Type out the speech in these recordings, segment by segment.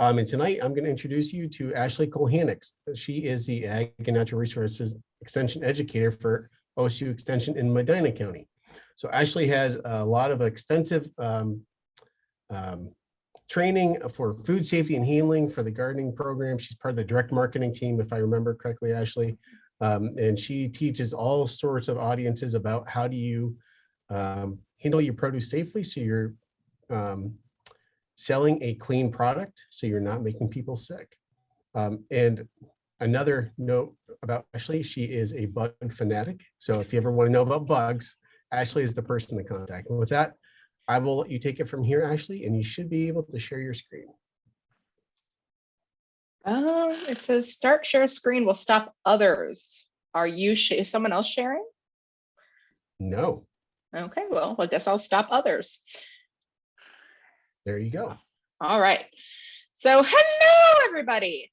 And tonight I'm going to introduce you to Ashley Kulhanek. She is the Ag and Natural Resources Extension Educator for OSU Extension in Medina County. So Ashley has a lot of extensive training for food safety and healing for the gardening program. She's part of the direct marketing team, if I remember correctly, Ashley. And she teaches all sorts of audiences about how do you handle your produce safely so you're selling a clean product so you're not making people sick. And another note about Ashley, she is a bug fanatic. So if you ever want to know about bugs, Ashley is the person to contact. And with that, I will let you take it from here, Ashley, and you should be able to share your screen. It says start share screen will stop others. Is someone else sharing? No. Okay, well, I guess I'll stop others. There you go. All right. So hello, everybody.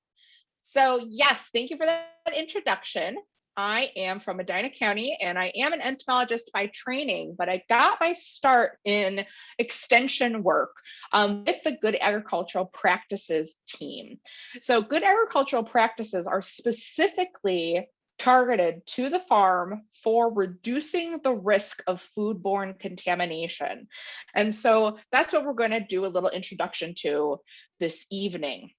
So yes, thank you for that introduction. I am from Medina County and I am an entomologist by training, but I got my start in extension work with the Good Agricultural Practices team. So Good Agricultural Practices are specifically targeted to the farm for reducing the risk of foodborne contamination. And so that's what we're going to do a little introduction to this evening.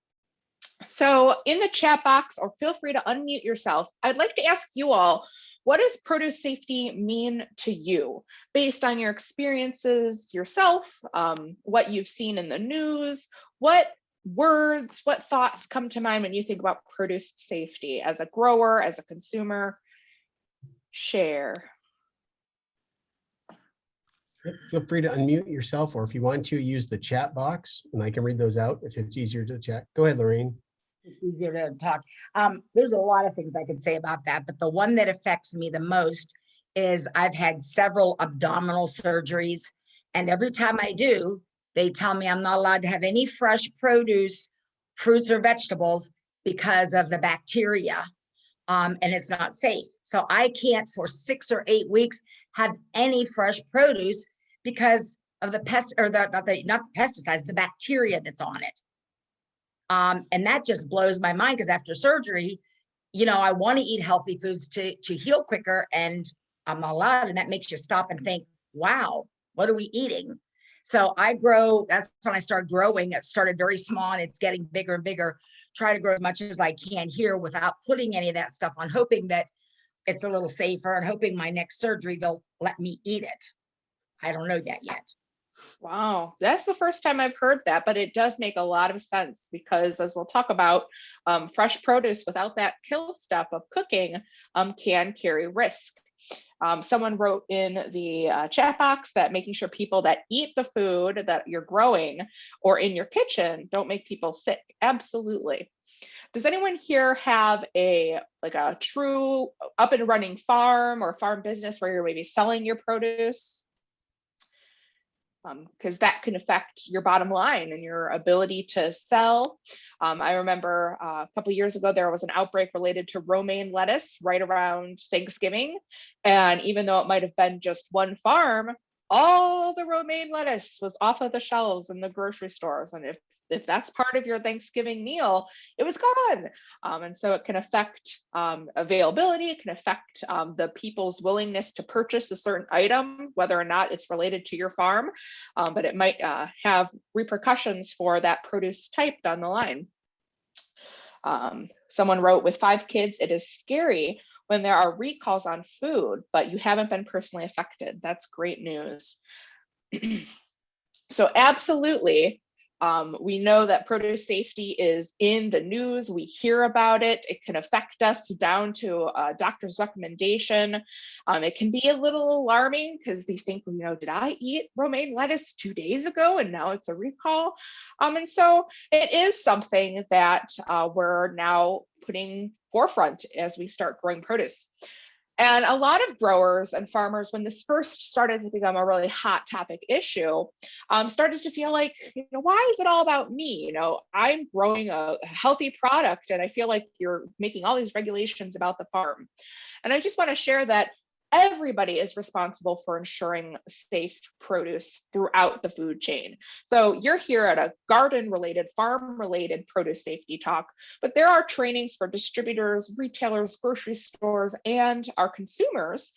So in the chat box, or feel free to unmute yourself, I'd like to ask you all, what does produce safety mean to you based on your experiences yourself, what you've seen in the news, what words, what thoughts come to mind when you think about produce safety as a grower, as a consumer? Share. Feel free to unmute yourself, or if you want to, use the chat box and I can read those out if it's easier to chat. Go ahead, Lorraine. It's easier to talk. There's a lot of things I could say about that, but the one that affects me the most is I've had several abdominal surgeries, and every time I do, they tell me I'm not allowed to have any fresh produce, fruits or vegetables because of the bacteria, and it's not safe. So I can't for 6 or 8 weeks have any fresh produce because of the pest, or not the pesticides, the bacteria that's on it. And that just blows my mind, because after surgery, I want to eat healthy foods to heal quicker, and I'm not allowed. And that makes you stop and think, wow, what are we eating? So I grow, that's when I started growing. It started very small and it's getting bigger and bigger. Try to grow as much as I can here without putting any of that stuff on, hoping that it's a little safer and hoping my next surgery, they'll let me eat it. I don't know that yet. Wow, that's the first time I've heard that, but it does make a lot of sense, because as we'll talk about, fresh produce without that kill step of cooking can carry risk. Someone wrote in the chat box that making sure people that eat the food that you're growing or in your kitchen don't make people sick. Absolutely. Does anyone here have a true up and running farm or farm business where you're maybe selling your produce? Because that can affect your bottom line and your ability to sell. I remember a couple of years ago, there was an outbreak related to romaine lettuce right around Thanksgiving. And even though it might have been just one farm, all the romaine lettuce was off of the shelves in the grocery stores. And if that's part of your Thanksgiving meal, it was gone. And so it can affect availability. It can affect the people's willingness to purchase a certain item, whether or not it's related to your farm, but it might have repercussions for that produce type down the line. Someone wrote, with 5 kids, it is scary when there are recalls on food, but you haven't been personally affected. That's great news. So absolutely, we know that produce safety is in the news. We hear about it. It can affect us down to a doctor's recommendation. It can be a little alarming because you think, did I eat romaine lettuce 2 days ago and now it's a recall? And so it is something that we're now putting forefront as we start growing produce. And a lot of growers and farmers, when this first started to become a really hot topic issue, started to feel like, why is it all about me? I'm growing a healthy product and I feel like you're making all these regulations about the farm. And I just want to share that everybody is responsible for ensuring safe produce throughout the food chain. So you're here at a garden-related, farm-related produce safety talk, but there are trainings for distributors, retailers, grocery stores, and our consumers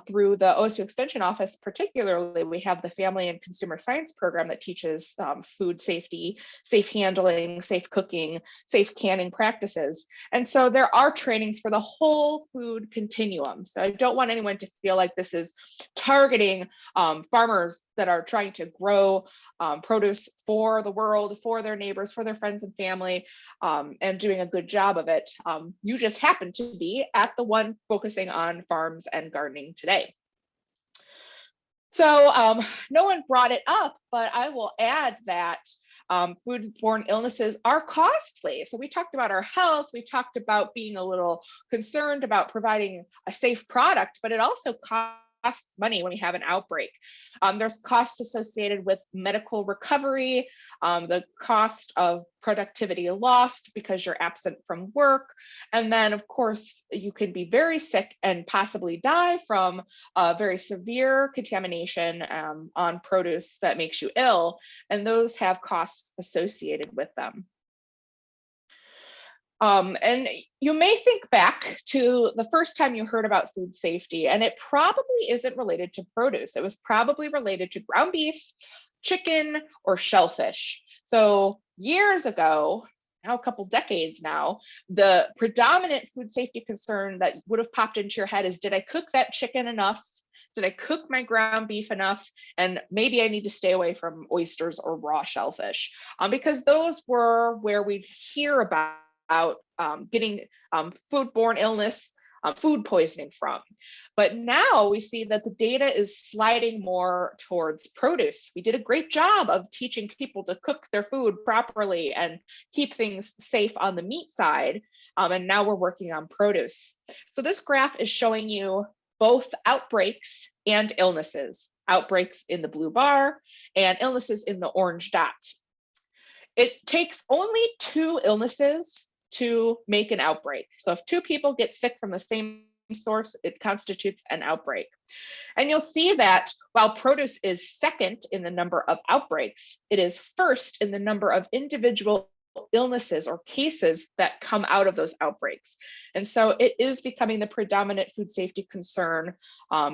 through the OSU Extension Office. Particularly, we have the Family and Consumer Science program that teaches food safety, safe handling, safe cooking, safe canning practices. And so there are trainings for the whole food continuum. So I don't want anyone to feel like this is targeting farmers that are trying to grow produce for the world, for their neighbors, for their friends and family, and doing a good job of it. You just happen to be at the one focusing on farms and gardening today. So no one brought it up, but I will add that foodborne illnesses are costly. So we talked about our health, we talked about being a little concerned about providing a safe product, but it also costs money when we have an outbreak. There's costs associated with medical recovery, the cost of productivity lost because you're absent from work. And then of course, you can be very sick and possibly die from a very severe contamination on produce that makes you ill. And those have costs associated with them. And you may think back to the first time you heard about food safety, and it probably isn't related to produce. It was probably related to ground beef, chicken, or shellfish. So years ago, now a couple decades now, the predominant food safety concern that would have popped into your head is, did I cook that chicken enough? Did I cook my ground beef enough? And maybe I need to stay away from oysters or raw shellfish, because those were where we'd hear about getting foodborne illness, food poisoning from. But now we see that the data is sliding more towards produce. We did a great job of teaching people to cook their food properly and keep things safe on the meat side. And now we're working on produce. So this graph is showing you both outbreaks and illnesses. Outbreaks in the blue bar and illnesses in the orange dot. It takes only 2 illnesses to make an outbreak. So if 2 people get sick from the same source, it constitutes an outbreak. And you'll see that while produce is second in the number of outbreaks, it is first in the number of individual illnesses or cases that come out of those outbreaks. And so it is becoming the predominant food safety concern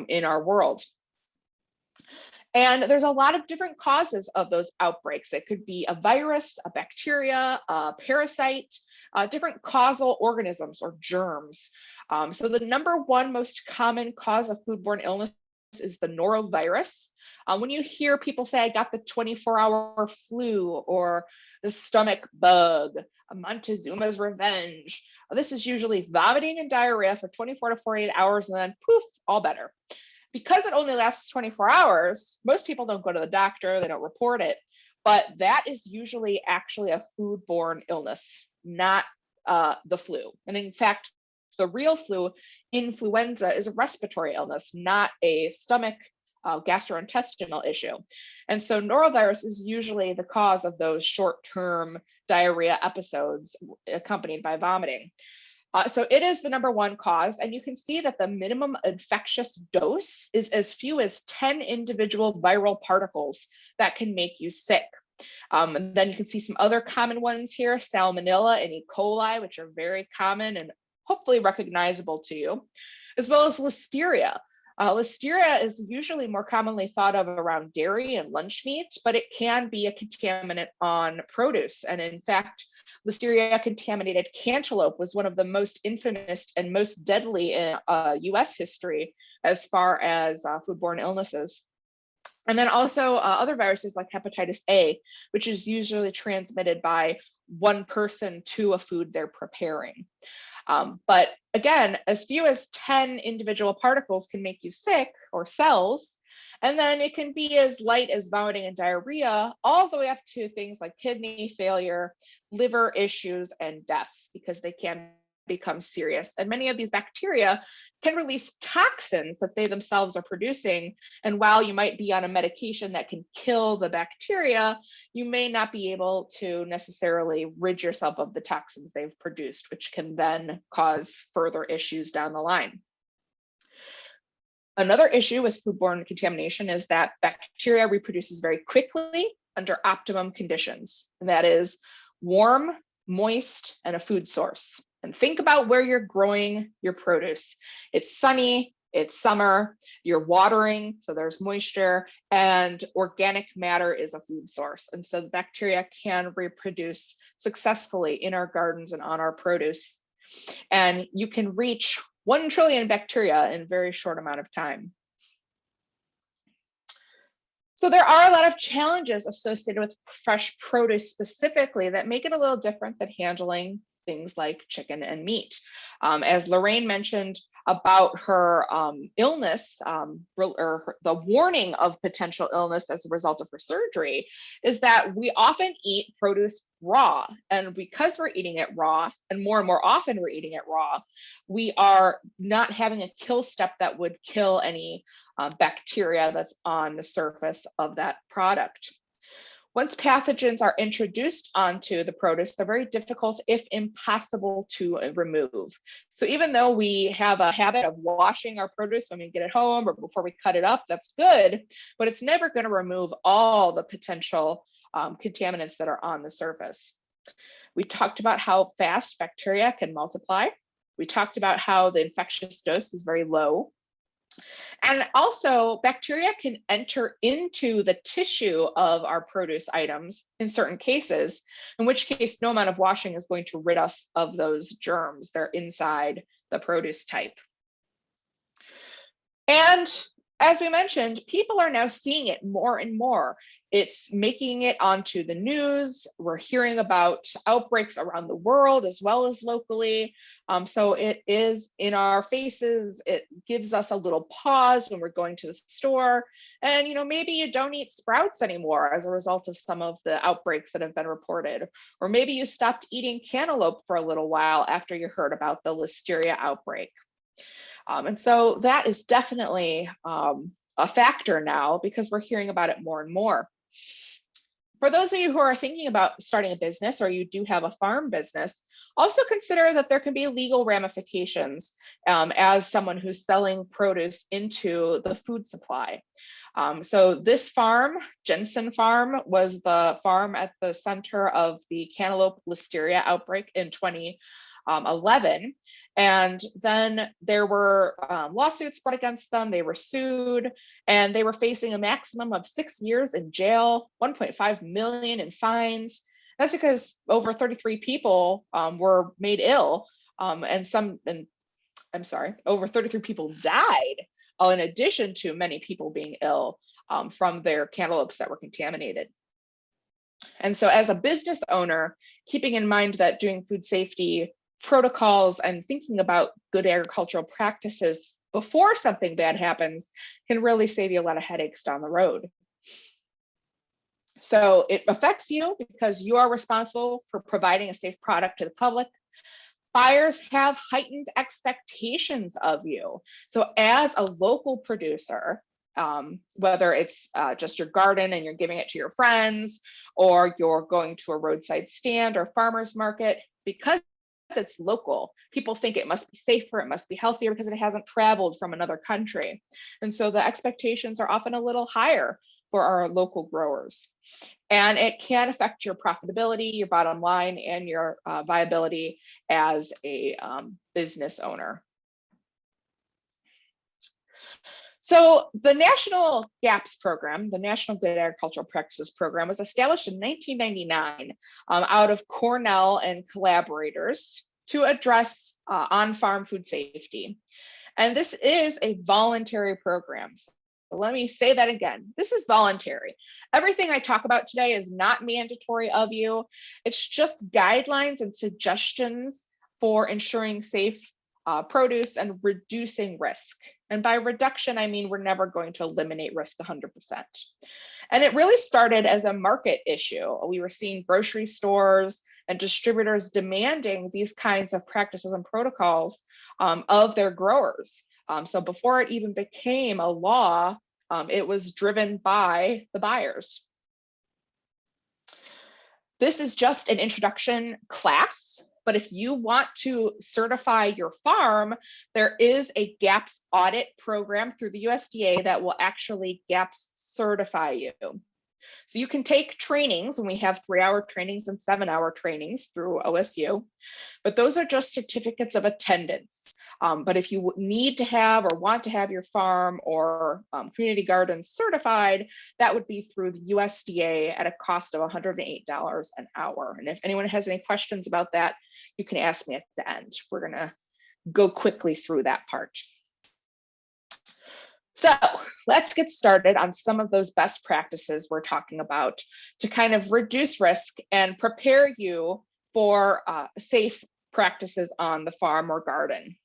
in our world. And there's a lot of different causes of those outbreaks. It could be a virus, a bacteria, a parasite, different causal organisms or germs. So the number 1 most common cause of foodborne illness is the norovirus. When you hear people say, I got the 24-hour flu or the stomach bug, Montezuma's revenge, this is usually vomiting and diarrhea for 24 to 48 hours and then poof, all better. Because it only lasts 24 hours, most people don't go to the doctor, they don't report it, but that is usually actually a foodborne illness, not the flu. And in fact, the real flu, influenza, is a respiratory illness, not a stomach gastrointestinal issue. And so norovirus is usually the cause of those short-term diarrhea episodes accompanied by vomiting. So it is the number 1 cause, and you can see that the minimum infectious dose is as few as 10 individual viral particles that can make you sick. And then you can see some other common ones here, Salmonella and E. coli, which are very common and hopefully recognizable to you, as well as Listeria. Listeria is usually more commonly thought of around dairy and lunch meat, but it can be a contaminant on produce. And in fact, Listeria contaminated cantaloupe was one of the most infamous and most deadly in US history as far as foodborne illnesses. And then also other viruses like hepatitis A, which is usually transmitted by one person to a food they're preparing. But again, as few as 10 individual particles can make you sick, or cells, and then it can be as light as vomiting and diarrhea, all the way up to things like kidney failure, liver issues, and death, because they can become serious. And many of these bacteria can release toxins that they themselves are producing. And while you might be on a medication that can kill the bacteria, you may not be able to necessarily rid yourself of the toxins they've produced, which can then cause further issues down the line. Another issue with foodborne contamination is that bacteria reproduces very quickly under optimum conditions, and that is warm, moist, and a food source. And think about where you're growing your produce. It's sunny, it's summer, you're watering, so there's moisture, and organic matter is a food source. And so the bacteria can reproduce successfully in our gardens and on our produce. And you can reach 1 trillion bacteria in a very short amount of time. So there are a lot of challenges associated with fresh produce specifically that make it a little different than handling things like chicken and meat. As Lorraine mentioned about her illness, or the warning of potential illness as a result of her surgery, is that we often eat produce raw. And because we're eating it raw, and more often we're eating it raw, we are not having a kill step that would kill any bacteria that's on the surface of that product. Once pathogens are introduced onto the produce, they're very difficult, if impossible, to remove. So even though we have a habit of washing our produce when we get it home or before we cut it up, that's good, but it's never going to remove all the potential contaminants that are on the surface. We talked about how fast bacteria can multiply. We talked about how the infectious dose is very low. And also, bacteria can enter into the tissue of our produce items in certain cases, in which case no amount of washing is going to rid us of those germs. They're inside the produce type. And as we mentioned, people are now seeing it more and more. It's making it onto the news. We're hearing about outbreaks around the world as well as locally. So it is in our faces. It gives us a little pause when we're going to the store. And maybe you don't eat sprouts anymore as a result of some of the outbreaks that have been reported. Or maybe you stopped eating cantaloupe for a little while after you heard about the listeria outbreak. And so that is definitely a factor now because we're hearing about it more and more. For those of you who are thinking about starting a business or you do have a farm business, also consider that there can be legal ramifications as someone who's selling produce into the food supply. So this farm, Jensen Farm, was the farm at the center of the cantaloupe listeria outbreak in 2011. And then there were lawsuits brought against them. They were sued and they were facing a maximum of 6 years in jail, 1.5 million in fines. That's because over 33 people were made ill over 33 people died in addition to many people being ill from their cantaloupes that were contaminated. And so as a business owner, keeping in mind that doing food safety protocols and thinking about good agricultural practices before something bad happens can really save you a lot of headaches down the road. So it affects you because you are responsible for providing a safe product to the public. Buyers have heightened expectations of you. So as a local producer, whether it's just your garden and you're giving it to your friends, or you're going to a roadside stand or farmer's market, because it's local, people think it must be safer, it must be healthier because it hasn't traveled from another country. And so the expectations are often a little higher for our local growers. And it can affect your profitability, your bottom line, and your viability as a business owner. So the National GAPS program, the National Good Agricultural Practices program, was established in 1999 out of Cornell and collaborators to address on-farm food safety. And this is a voluntary program. So let me say that again. This is voluntary. Everything I talk about today is not mandatory of you. It's just guidelines and suggestions for ensuring safe produce and reducing risk. And by reduction, I mean we're never going to eliminate risk 100%. And it really started as a market issue. We were seeing grocery stores and distributors demanding these kinds of practices and protocols of their growers. So before it even became a law, it was driven by the buyers. This is just an introduction class But if you want to certify your farm, there is a GAPS audit program through the USDA that will actually GAPS certify you. So you can take trainings, and we have 3-hour trainings and 7-hour trainings through OSU, but those are just certificates of attendance. But if you need to have or want to have your farm or community garden certified, that would be through the USDA at a cost of $108 an hour. And if anyone has any questions about that, you can ask me at the end. We're gonna go quickly through that part. So let's get started on some of those best practices we're talking about to kind of reduce risk and prepare you for safe practices on the farm or garden.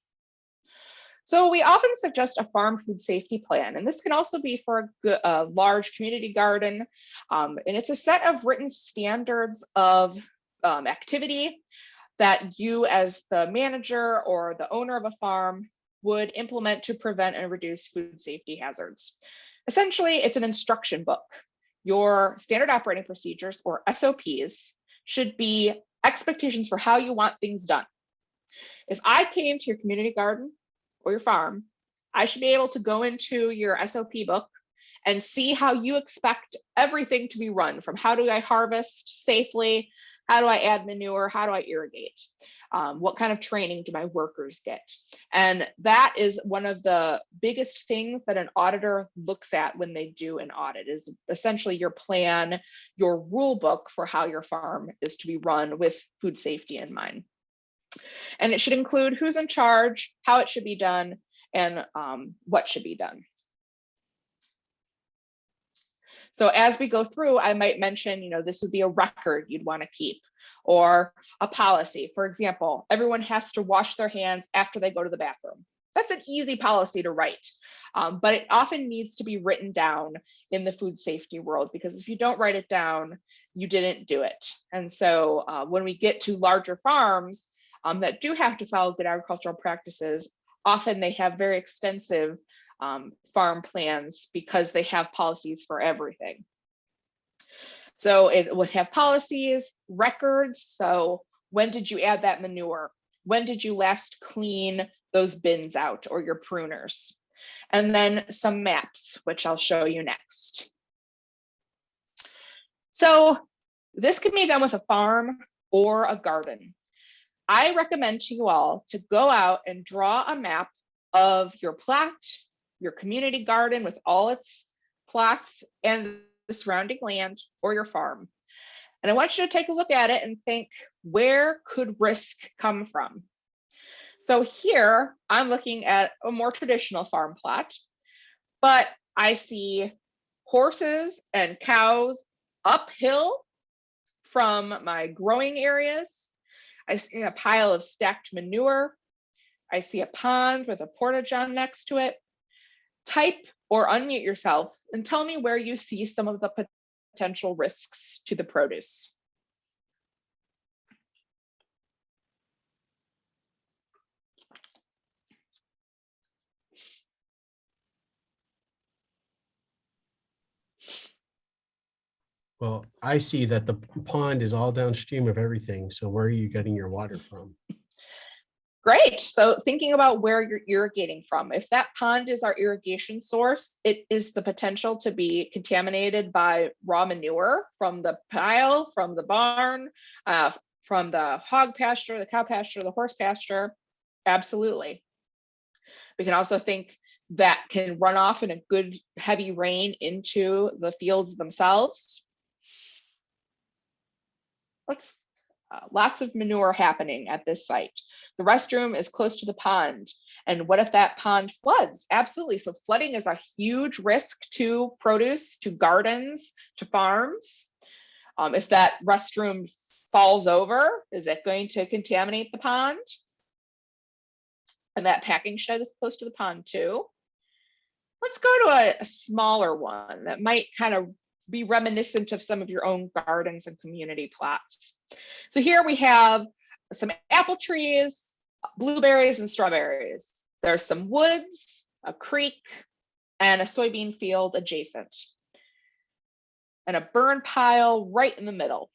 So we often suggest a farm food safety plan, and this can also be for a large community garden. And it's a set of written standards of activity that you as the manager or the owner of a farm would implement to prevent and reduce food safety hazards. Essentially, it's an instruction book. Your standard operating procedures, or SOPs, should be expectations for how you want things done. If I came to your community garden or your farm, I should be able to go into your SOP book and see how you expect everything to be run, from how do I harvest safely, how do I add manure, how do I irrigate, what kind of training do my workers get? And that is one of the biggest things that an auditor looks at when they do an audit, is essentially your plan, your rule book for how your farm is to be run with food safety in mind. And it should include who's in charge, how it should be done, and what should be done. So as we go through, I might mention, this would be a record you'd want to keep, or a policy. For example, everyone has to wash their hands after they go to the bathroom. That's an easy policy to write, but it often needs to be written down in the food safety world, because if you don't write it down, you didn't do it. And so when we get to larger farms that do have to follow good agricultural practices, often they have very extensive farm plans because they have policies for everything. So it would have policies, records. So when did you add that manure? When did you last clean those bins out, or your pruners? And then some maps, which I'll show you next. So this can be done with a farm or a garden. I recommend to you all to go out and draw a map of your plot, your community garden with all its plots and the surrounding land, or your farm. And I want you to take a look at it and think, where could risk come from? So here I'm looking at a more traditional farm plot, but I see horses and cows uphill from my growing areas. I see a pile of stacked manure. I see a pond with a porta-john next to it. Type or unmute yourself and tell me where you see some of the potential risks to the produce. Well, I see that the pond is all downstream of everything. So where are you getting your water from? Great. So thinking about where you're irrigating from, if that pond is our irrigation source, it is the potential to be contaminated by raw manure from the pile, from the barn, from the hog pasture, the cow pasture, the horse pasture. Absolutely. We can also think that can run off in a good heavy rain into the fields themselves. Lots of manure happening at this site. The restroom is close to the pond. And what if that pond floods? Absolutely. So flooding is a huge risk to produce, to gardens, to farms. If that restroom falls over, is it going to contaminate the pond? And that packing shed is close to the pond too. Let's go to a smaller one that might kind of be reminiscent of some of your own gardens and community plots. So here we have some apple trees, blueberries, and strawberries. There's some woods, a creek, and a soybean field adjacent, and a burn pile right in the middle.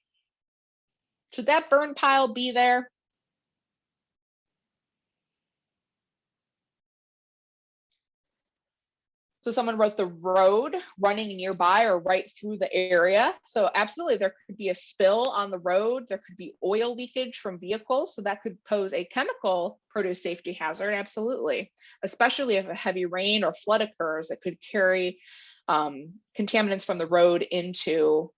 Should that burn pile be there? So someone wrote the road running nearby or right through the area. So absolutely, there could be a spill on the road. There could be oil leakage from vehicles. So that could pose a chemical produce safety hazard, absolutely. Especially if a heavy rain or flood occurs, it could carry contaminants from the road into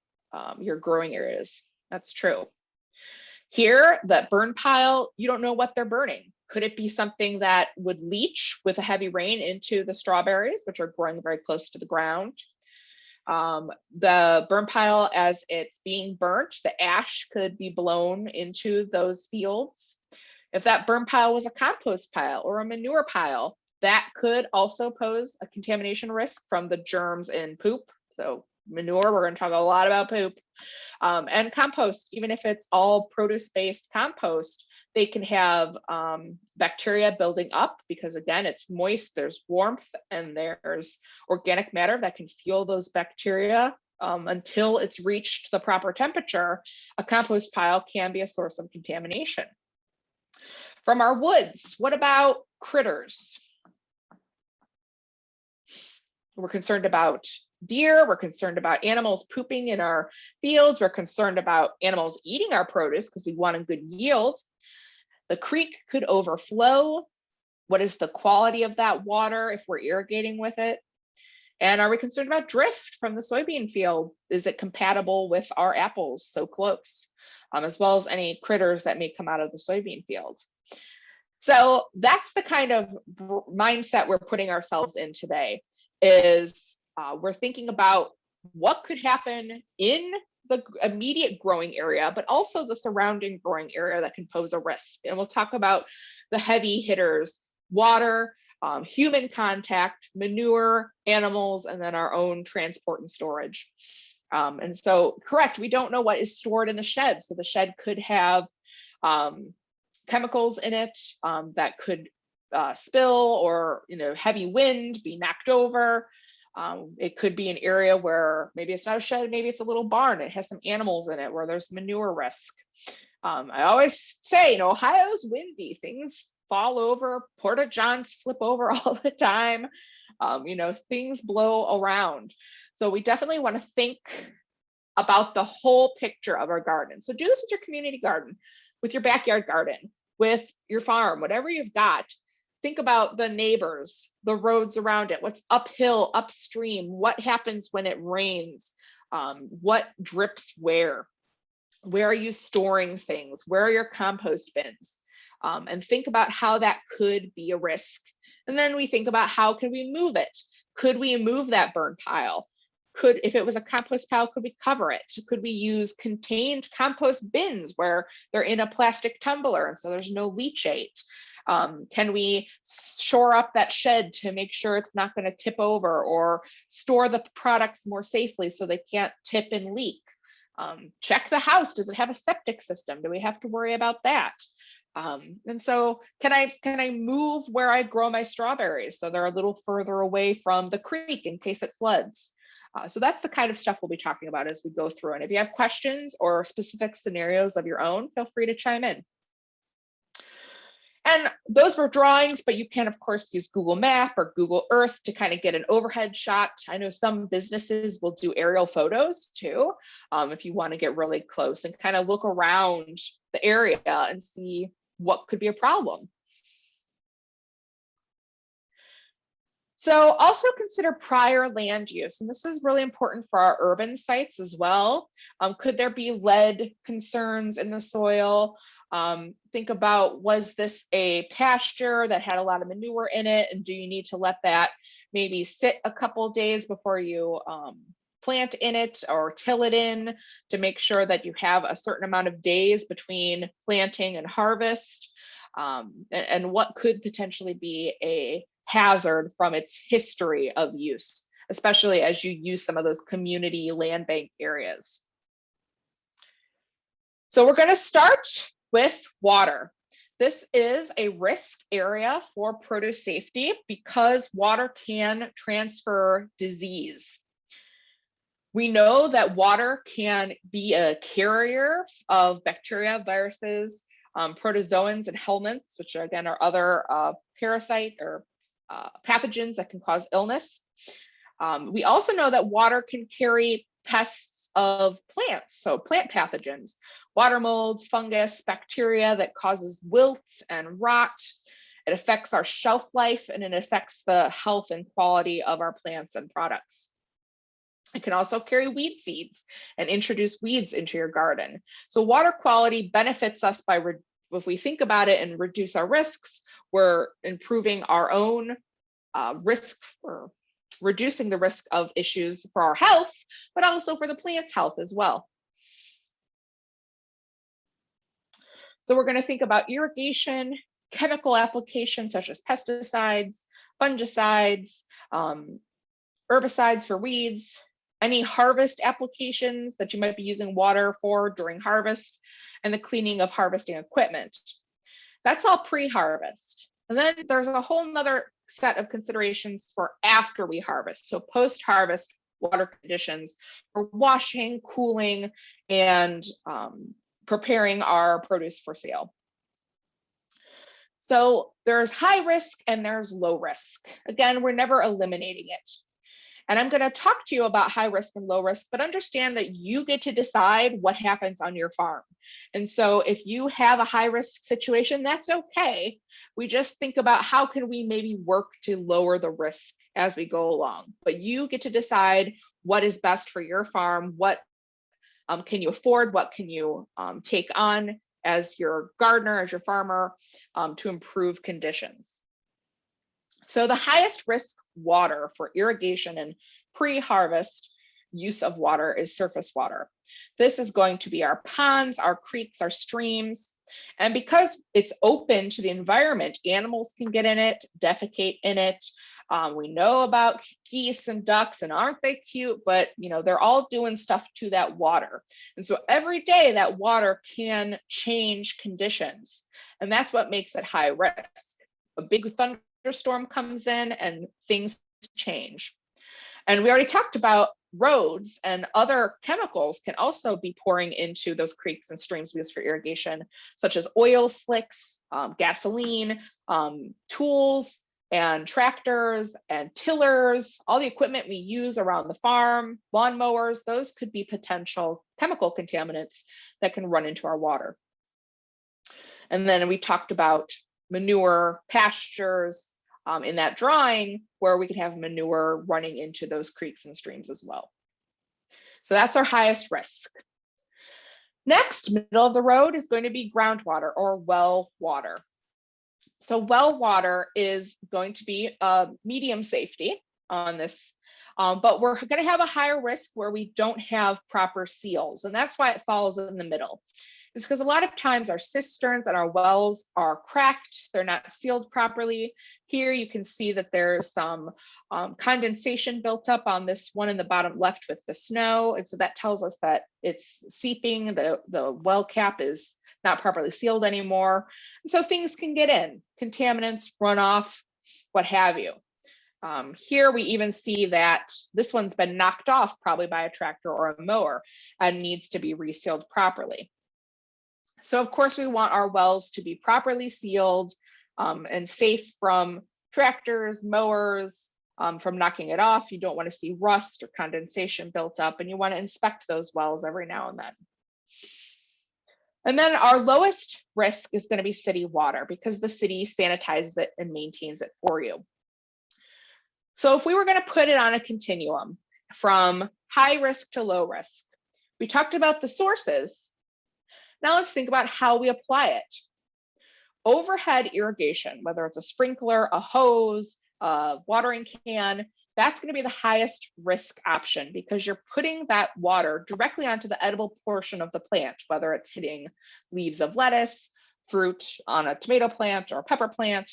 your growing areas. That's true. Here, that burn pile, you don't know what they're burning. Could it be something that would leach with a heavy rain into the strawberries, which are growing very close to the ground? The burn pile, as it's being burnt, the ash could be blown into those fields. If that burn pile was a compost pile or a manure pile, that could also pose a contamination risk from the germs in poop. So manure, we're going to talk a lot about poop. And compost, even if it's all produce-based compost, they can have bacteria building up because, again, it's moist, there's warmth, and there's organic matter that can fuel those bacteria until it's reached the proper temperature. A compost pile can be a source of contamination. From our woods, what about critters? We're concerned about deer, we're concerned about animals pooping in our fields, we're concerned about animals eating our produce because we want a good yield. The creek could overflow. What is the quality of that water if we're irrigating with it? And are we concerned about drift from the soybean field? Is it compatible with our apples so close? As well as any critters that may come out of the soybean field. So that's the kind of mindset we're putting ourselves in today, is we're thinking about what could happen in the immediate growing area, but also the surrounding growing area that can pose a risk. And we'll talk about the heavy hitters: water, human contact, manure, animals, and then our own transport and storage. And so, correct, we don't know what is stored in the shed. So the shed could have chemicals in it that could spill, or heavy wind, be knocked over. It could be an area where maybe it's not a shed, maybe it's a little barn. It has some animals in it where there's manure risk. I always say, Ohio's windy. Things fall over, porta johns flip over all the time. Things blow around. So we definitely want to think about the whole picture of our garden. So do this with your community garden, with your backyard garden, with your farm, whatever you've got. Think about the neighbors, the roads around it, what's uphill, upstream, what happens when it rains, what drips where are you storing things, where are your compost bins, and think about how that could be a risk. And then we think about how can we move it? Could we move that burn pile? If it was a compost pile, could we cover it? Could we use contained compost bins where they're in a plastic tumbler and so there's no leachate? Can we shore up that shed to make sure it's not going to tip over, or store the products more safely so they can't tip and leak? Check the house. Does it have a septic system? Do we have to worry about that? And so can I move where I grow my strawberries so they're a little further away from the creek in case it floods? So that's the kind of stuff we'll be talking about as we go through. And if you have questions or specific scenarios of your own, feel free to chime in. And those were drawings, but you can, of course, use Google Map or Google Earth to kind of get an overhead shot. I know some businesses will do aerial photos too, if you want to get really close and kind of look around the area and see what could be a problem. So also consider prior land use, and this is really important for our urban sites as well. Could there be lead concerns in the soil? Think about, was this a pasture that had a lot of manure in it, and do you need to let that maybe sit a couple days before you plant in it or till it in, to make sure that you have a certain amount of days between planting and harvest, and what could potentially be a hazard from its history of use, especially as you use some of those community land bank areas. So we're going to start with water. This is a risk area for produce safety because water can transfer disease. We know that water can be a carrier of bacteria, viruses, protozoans, and helminths, which are, again, are other parasite or pathogens that can cause illness. We also know that water can carry pests of plants, so plant pathogens, water molds, fungus, bacteria that causes wilts and rot. It affects our shelf life, and it affects the health and quality of our plants and products. It can also carry weed seeds and introduce weeds into your garden. So water quality benefits us by, if we think about it and reduce our risks, we're improving our own risk, or reducing the risk of issues for our health, but also for the plant's health as well. So we're going to think about irrigation, chemical applications such as pesticides, fungicides, herbicides for weeds, any harvest applications that you might be using water for during harvest, and the cleaning of harvesting equipment. That's all pre-harvest. And then there's a whole nother set of considerations for after we harvest. So post-harvest water conditions for washing, cooling, and preparing our produce for sale. So there's high risk and there's low risk. Again, we're never eliminating it. And I'm going to talk to you about high risk and low risk, but understand that you get to decide what happens on your farm. And so if you have a high risk situation, that's okay. We just think about how can we maybe work to lower the risk as we go along. But you get to decide what is best for your farm, what can you afford, what can you take on as your gardener, as your farmer, to improve conditions. So the highest risk water for irrigation and pre-harvest use of water is surface water. This is going to be our ponds, our creeks, our streams. And because it's open to the environment, animals can get in it, defecate in it. We know about geese and ducks, and aren't they cute? But they're all doing stuff to that water. And so every day that water can change conditions. And that's what makes it high risk. A big thunderstorm comes in and things change. And we already talked about roads, and other chemicals can also be pouring into those creeks and streams used for irrigation, such as oil slicks, gasoline, tools and tractors and tillers, all the equipment we use around the farm, lawnmowers. Those could be potential chemical contaminants that can run into our water. And then we talked about manure, pastures, in that drawing, where we could have manure running into those creeks and streams as well. So that's our highest risk. Next, middle of the road is going to be groundwater or well water. So well water is going to be medium safety on this, but we're going to have a higher risk where we don't have proper seals. And that's why it falls in the middle. It's because a lot of times our cisterns and our wells are cracked. They're not sealed properly. Here you can see that there's some condensation built up on this one in the bottom left with the snow. And so that tells us that it's seeping. The well cap is not properly sealed anymore. And so things can get in, contaminants, runoff, what have you. Here we even see that this one's been knocked off probably by a tractor or a mower and needs to be resealed properly. So of course we want our wells to be properly sealed and safe from tractors, mowers, from knocking it off. You don't want to see rust or condensation built up, and you want to inspect those wells every now and then. And then our lowest risk is going to be city water, because the city sanitizes it and maintains it for you. So if we were going to put it on a continuum from high risk to low risk, we talked about the sources. Now let's think about how we apply it. Overhead irrigation, whether it's a sprinkler, a hose, a watering can, that's going to be the highest risk option, because you're putting that water directly onto the edible portion of the plant, whether it's hitting leaves of lettuce, fruit on a tomato plant or a pepper plant.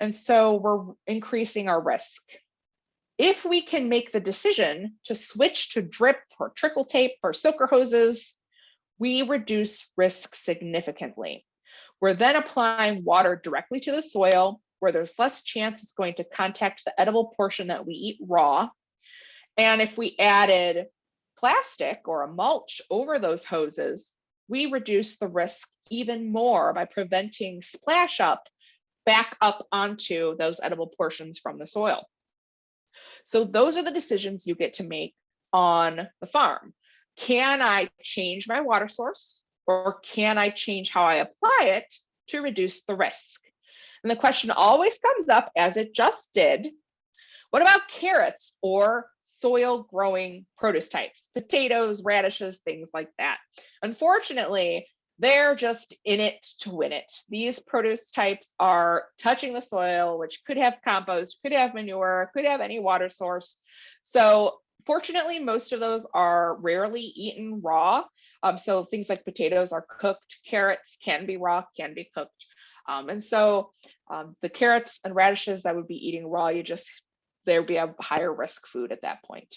And so we're increasing our risk. If we can make the decision to switch to drip or trickle tape or soaker hoses, we reduce risk significantly. We're then applying water directly to the soil, where there's less chance it's going to contact the edible portion that we eat raw. And if we added plastic or a mulch over those hoses, we reduce the risk even more by preventing splash up back up onto those edible portions from the soil. So those are the decisions you get to make on the farm. Can I change my water source, or can I change how I apply it to reduce the risk? And the question always comes up, as it just did, what about carrots or soil growing produce types, potatoes, radishes, things like that? Unfortunately, they're just in it to win it. These produce types are touching the soil, which could have compost, could have manure, could have any water source. So fortunately, most of those are rarely eaten raw. So things like potatoes are cooked, carrots can be raw, can be cooked. And so the carrots and radishes that would be eating raw, there would be a higher risk food at that point.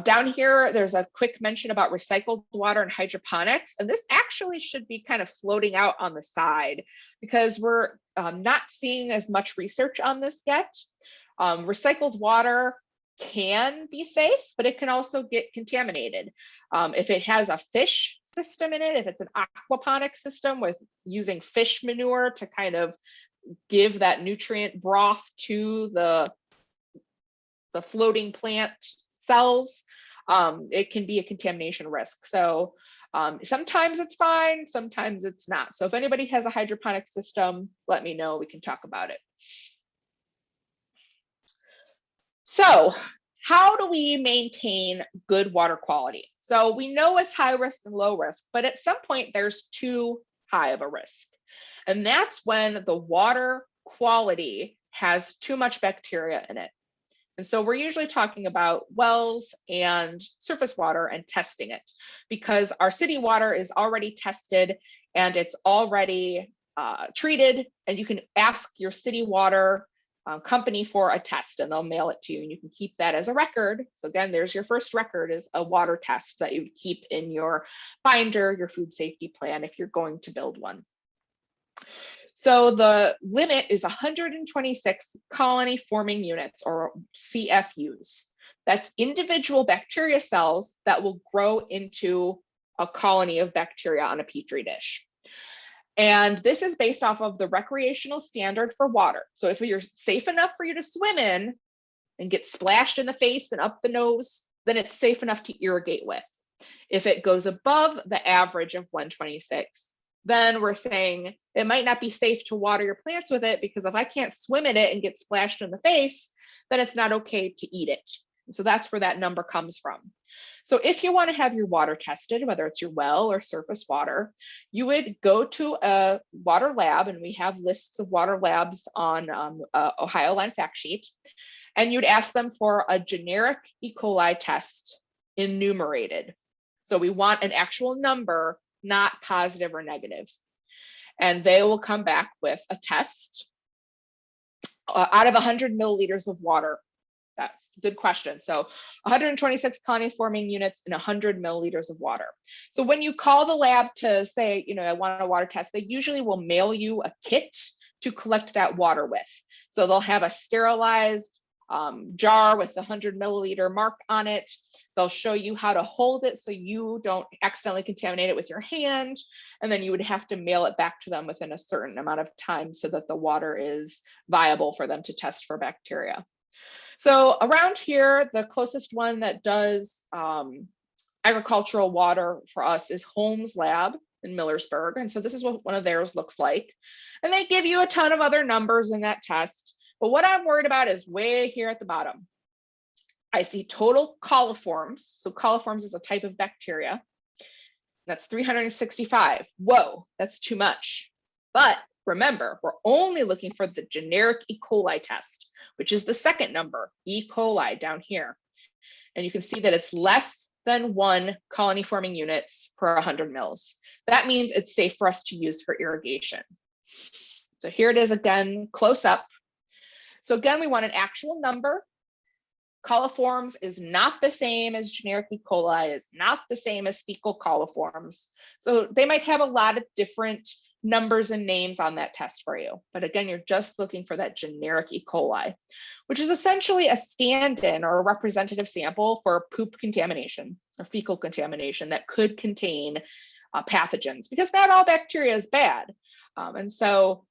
Down here, there's a quick mention about recycled water and hydroponics, and this actually should be kind of floating out on the side because we're not seeing as much research on this yet. Recycled water can be safe, but it can also get contaminated. If it has a fish system in it, if it's an aquaponic system with using fish manure to kind of give that nutrient broth to the floating plant cells, it can be a contamination risk. So sometimes it's fine, sometimes it's not. So if anybody has a hydroponic system, let me know, we can talk about it. So how do we maintain good water quality? So we know it's high risk and low risk, but at some point there's too high of a risk. And that's when the water quality has too much bacteria in it. And so we're usually talking about wells and surface water and testing it, because our city water is already tested and it's already treated, and you can ask your city water company for a test and they'll mail it to you, and you can keep that as a record. So again, there's your first record, is a water test that you keep in your binder, your food safety plan, if you're going to build one. So the limit is 126 colony forming units, or CFUs. That's individual bacteria cells that will grow into a colony of bacteria on a petri dish. And this is based off of the recreational standard for water. So if you're safe enough for you to swim in and get splashed in the face and up the nose, then it's safe enough to irrigate with. If it goes above the average of 126, then we're saying it might not be safe to water your plants with it, because if I can't swim in it and get splashed in the face, then it's not okay to eat it. So that's where that number comes from. So if you want to have your water tested, whether it's your well or surface water, you would go to a water lab, and we have lists of water labs on Ohio Line Fact Sheet, and you'd ask them for a generic E. coli test enumerated. So we want an actual number, not positive or negative. And they will come back with a test out of 100 milliliters of water. That's a good question. So 126 colony forming units in 100 milliliters of water. So when you call the lab to say, I want a water test, they usually will mail you a kit to collect that water with. So they'll have a sterilized jar with the 100 milliliter mark on it. They'll show you how to hold it so you don't accidentally contaminate it with your hand. And then you would have to mail it back to them within a certain amount of time so that the water is viable for them to test for bacteria. So around here, the closest one that does agricultural water for us is Holmes Lab in Millersburg. And so this is what one of theirs looks like. And they give you a ton of other numbers in that test. But what I'm worried about is way here at the bottom. I see total coliforms. So coliforms is a type of bacteria. That's 365. Whoa, that's too much. But remember, we're only looking for the generic E. coli test, which is the second number, E. coli down here. And you can see that it's less than 1 colony forming units per 100 mils. That means it's safe for us to use for irrigation. So here it is again, close up. So again, we want an actual number. Coliforms is not the same as generic E. coli, is not the same as fecal coliforms. So they might have a lot of different numbers and names on that test for you. But again, you're just looking for that generic E. coli, which is essentially a stand-in or a representative sample for poop contamination or fecal contamination that could contain pathogens, because not all bacteria is bad. And so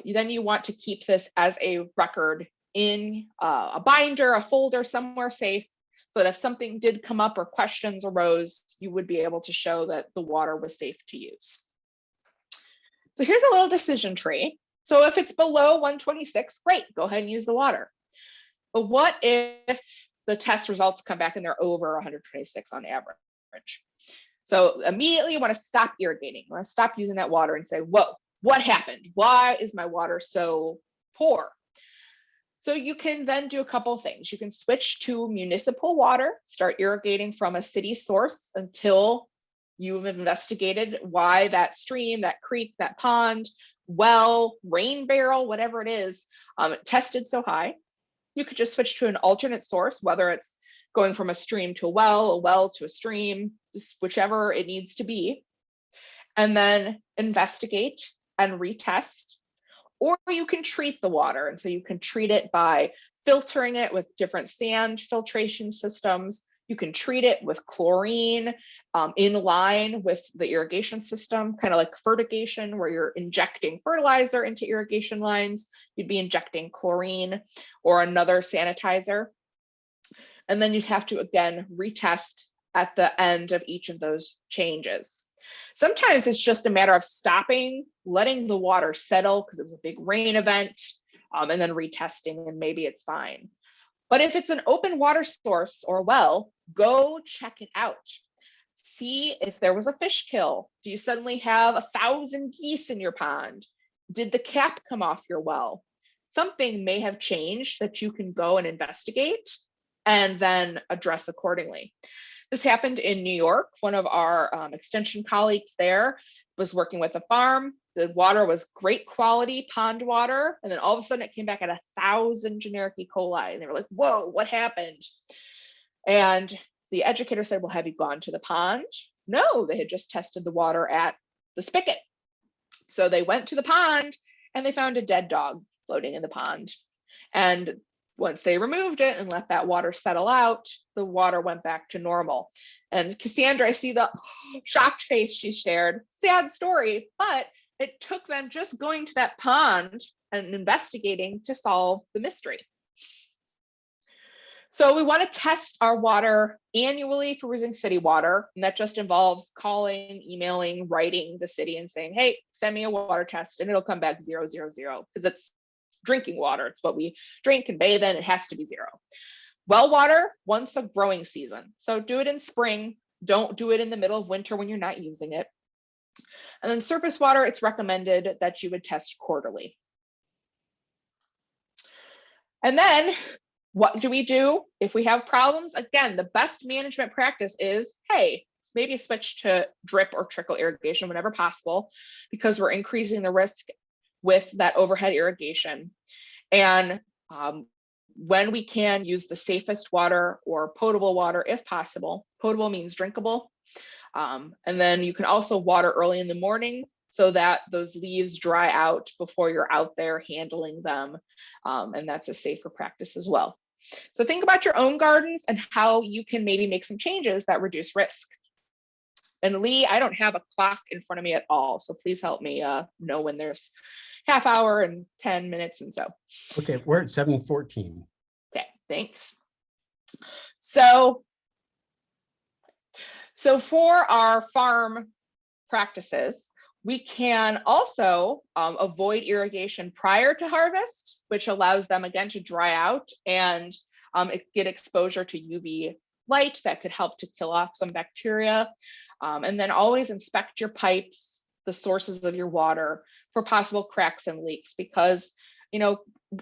then you want to keep this as a record in a binder, a folder, somewhere safe, so that if something did come up or questions arose, you would be able to show that the water was safe to use. So here's a little decision tree. So if it's below 126, great, go ahead and use the water. But what if the test results come back and they're over 126 on average? So immediately you want to stop irrigating. You want to stop using that water and say, whoa, what happened? Why is my water so poor? So you can then do a couple of things. You can switch to municipal water, start irrigating from a city source until you've investigated why that stream, that creek, that pond, well, rain barrel, whatever it is, tested so high. You could just switch to an alternate source, whether it's going from a stream to a well to a stream, just whichever it needs to be, and then investigate and retest. Or you can treat the water. And so you can treat it by filtering it with different sand filtration systems. You can treat it with chlorine in line with the irrigation system, kind of like fertigation, where you're injecting fertilizer into irrigation lines. You'd be injecting chlorine or another sanitizer. And then you'd have to, again, retest at the end of each of those changes. Sometimes it's just a matter of stopping, letting the water settle because it was a big rain event, and then retesting, and maybe it's fine. But if it's an open water source or well, go check it out. See if there was a fish kill. Do you suddenly have 1,000 geese in your pond? Did the cap come off your well? Something may have changed that you can go and investigate and then address accordingly. This happened in New York. One of our extension colleagues there was working with a farm. The water was great quality pond water. And then all of a sudden it came back at 1,000 generic E. coli. And they were like, whoa, what happened? And the educator said, well, have you gone to the pond? No, they had just tested the water at the spigot. So they went to the pond and they found a dead dog floating in the pond. And once they removed it and let that water settle out, the water went back to normal. And Cassandra, I see the shocked face she shared. Sad story, but it took them just going to that pond and investigating to solve the mystery. So we want to test our water annually for using city water. And that just involves calling, emailing, writing the city and saying, hey, send me a water test, and it'll come back 000, because it's drinking water. It's what we drink and bathe in. It has to be 0. Well water, once a growing season. So do it in spring. Don't do it in the middle of winter when you're not using it. And then surface water, it's recommended that you would test quarterly. And then what do we do if we have problems? Again, the best management practice is, hey, maybe switch to drip or trickle irrigation whenever possible, because we're increasing the risk with that overhead irrigation. And when we can, use the safest water or potable water if possible. Potable means drinkable. And then you can also water early in the morning so that those leaves dry out before you're out there handling them. And that's a safer practice as well. So think about your own gardens and how you can maybe make some changes that reduce risk. And Lee, I don't have a clock in front of me at all, so please help me know when there's half hour and 10 minutes and so. Okay, we're at 7:14. Okay, thanks. So for our farm practices, we can also avoid irrigation prior to harvest, which allows them again to dry out and get exposure to UV light that could help to kill off some bacteria. And then always inspect your pipes, the sources of your water, for possible cracks and leaks, because, you know,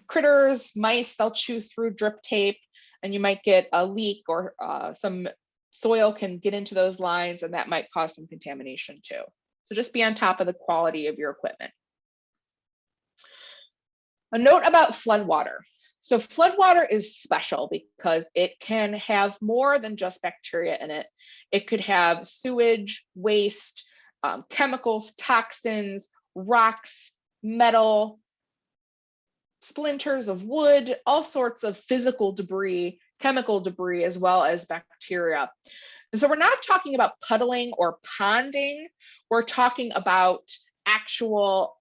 critters, mice, they'll chew through drip tape and you might get a leak, or some soil can get into those lines, and that might cause some contamination too. So just be on top of the quality of your equipment. A note about floodwater. So floodwater is special because it can have more than just bacteria in it. It could have sewage, waste, chemicals, toxins, rocks, metal, splinters of wood, all sorts of physical debris, chemical debris, as well as bacteria. And so we're not talking about puddling or ponding. We're talking about actual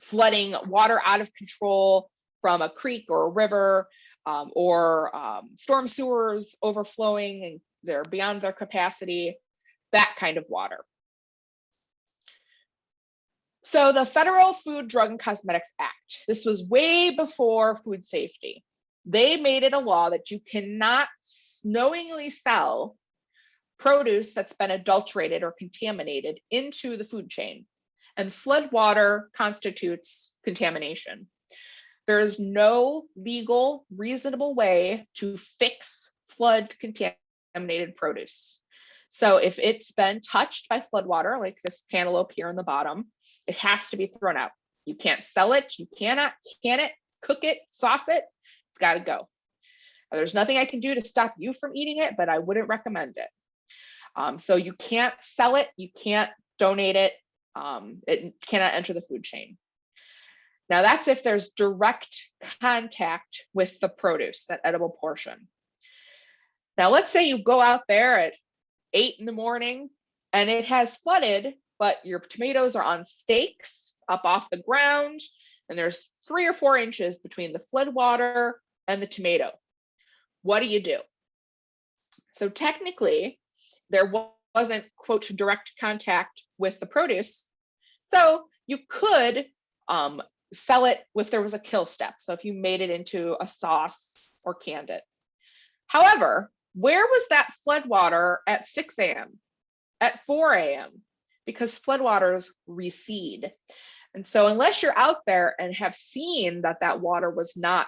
flooding, water out of control from a creek or a river, or storm sewers overflowing and they're beyond their capacity, that kind of water. So the Federal Food, Drug, and Cosmetics Act, this was way before food safety. They made it a law that you cannot knowingly sell produce that's been adulterated or contaminated into the food chain. And flood water constitutes contamination. There is no legal, reasonable way to fix flood contaminated produce. So if it's been touched by floodwater, like this cantaloupe here on the bottom, it has to be thrown out. You can't sell it, you cannot can it, cook it, sauce it, it's gotta go. There's nothing I can do to stop you from eating it, but I wouldn't recommend it. So you can't sell it, you can't donate it, it cannot enter the food chain. Now that's if there's direct contact with the produce, that edible portion. Now let's say you go out there at 8 in the morning and it has flooded, but your tomatoes are on stakes up off the ground and there's 3 or 4 inches between the flood water and the tomato. What do you do? So technically there wasn't, quote, direct contact with the produce. So you could sell it if there was a kill step. So if you made it into a sauce or canned it. However, where was that floodwater at 6 a.m., at 4 a.m.? Because floodwaters recede. And so unless you're out there and have seen that that water was not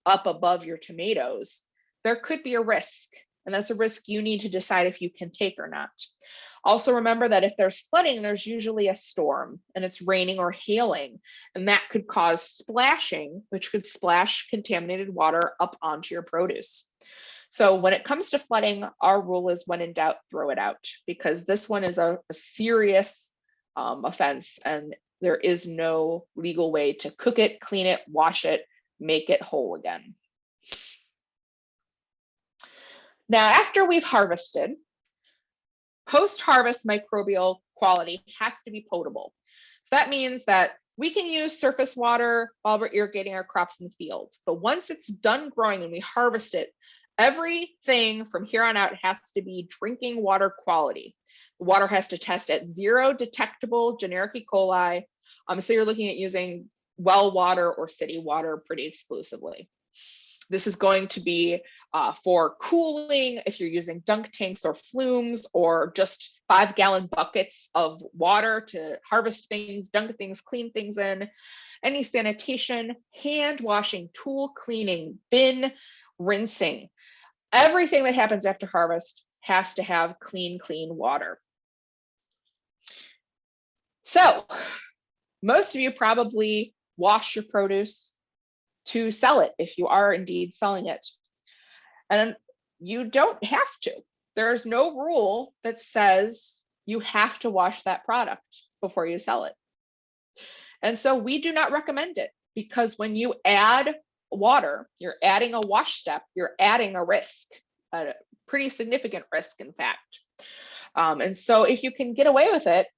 up above your tomatoes, there could be a risk. And that's a risk you need to decide if you can take or not. Also remember that if there's flooding, there's usually a storm and it's raining or hailing, and that could cause splashing, which could splash contaminated water up onto your produce. So when it comes to flooding, our rule is when in doubt, throw it out, because this one is a serious offense and there is no legal way to cook it, clean it, wash it, make it whole again. Now, after we've harvested, post-harvest microbial quality has to be potable. So that means that we can use surface water while we're irrigating our crops in the field. But once it's done growing and we harvest it, everything from here on out has to be drinking water quality. The water has to test at 0 detectable generic E. coli. So you're looking at using well water or city water pretty exclusively. This is going to be for cooling if you're using dunk tanks or flumes, or just 5-gallon buckets of water to harvest things, dunk things, clean things in. Any sanitation, hand washing, tool cleaning, bin rinsing. Everything that happens after harvest has to have clean water. So most of you probably wash your produce to sell it if you are indeed selling it. And you don't have to. There's no rule that says you have to wash that product before you sell it. And so we do not recommend it, because when you add water, you're adding a wash step, you're adding a risk, a pretty significant risk, in fact. And so if you can get away with it,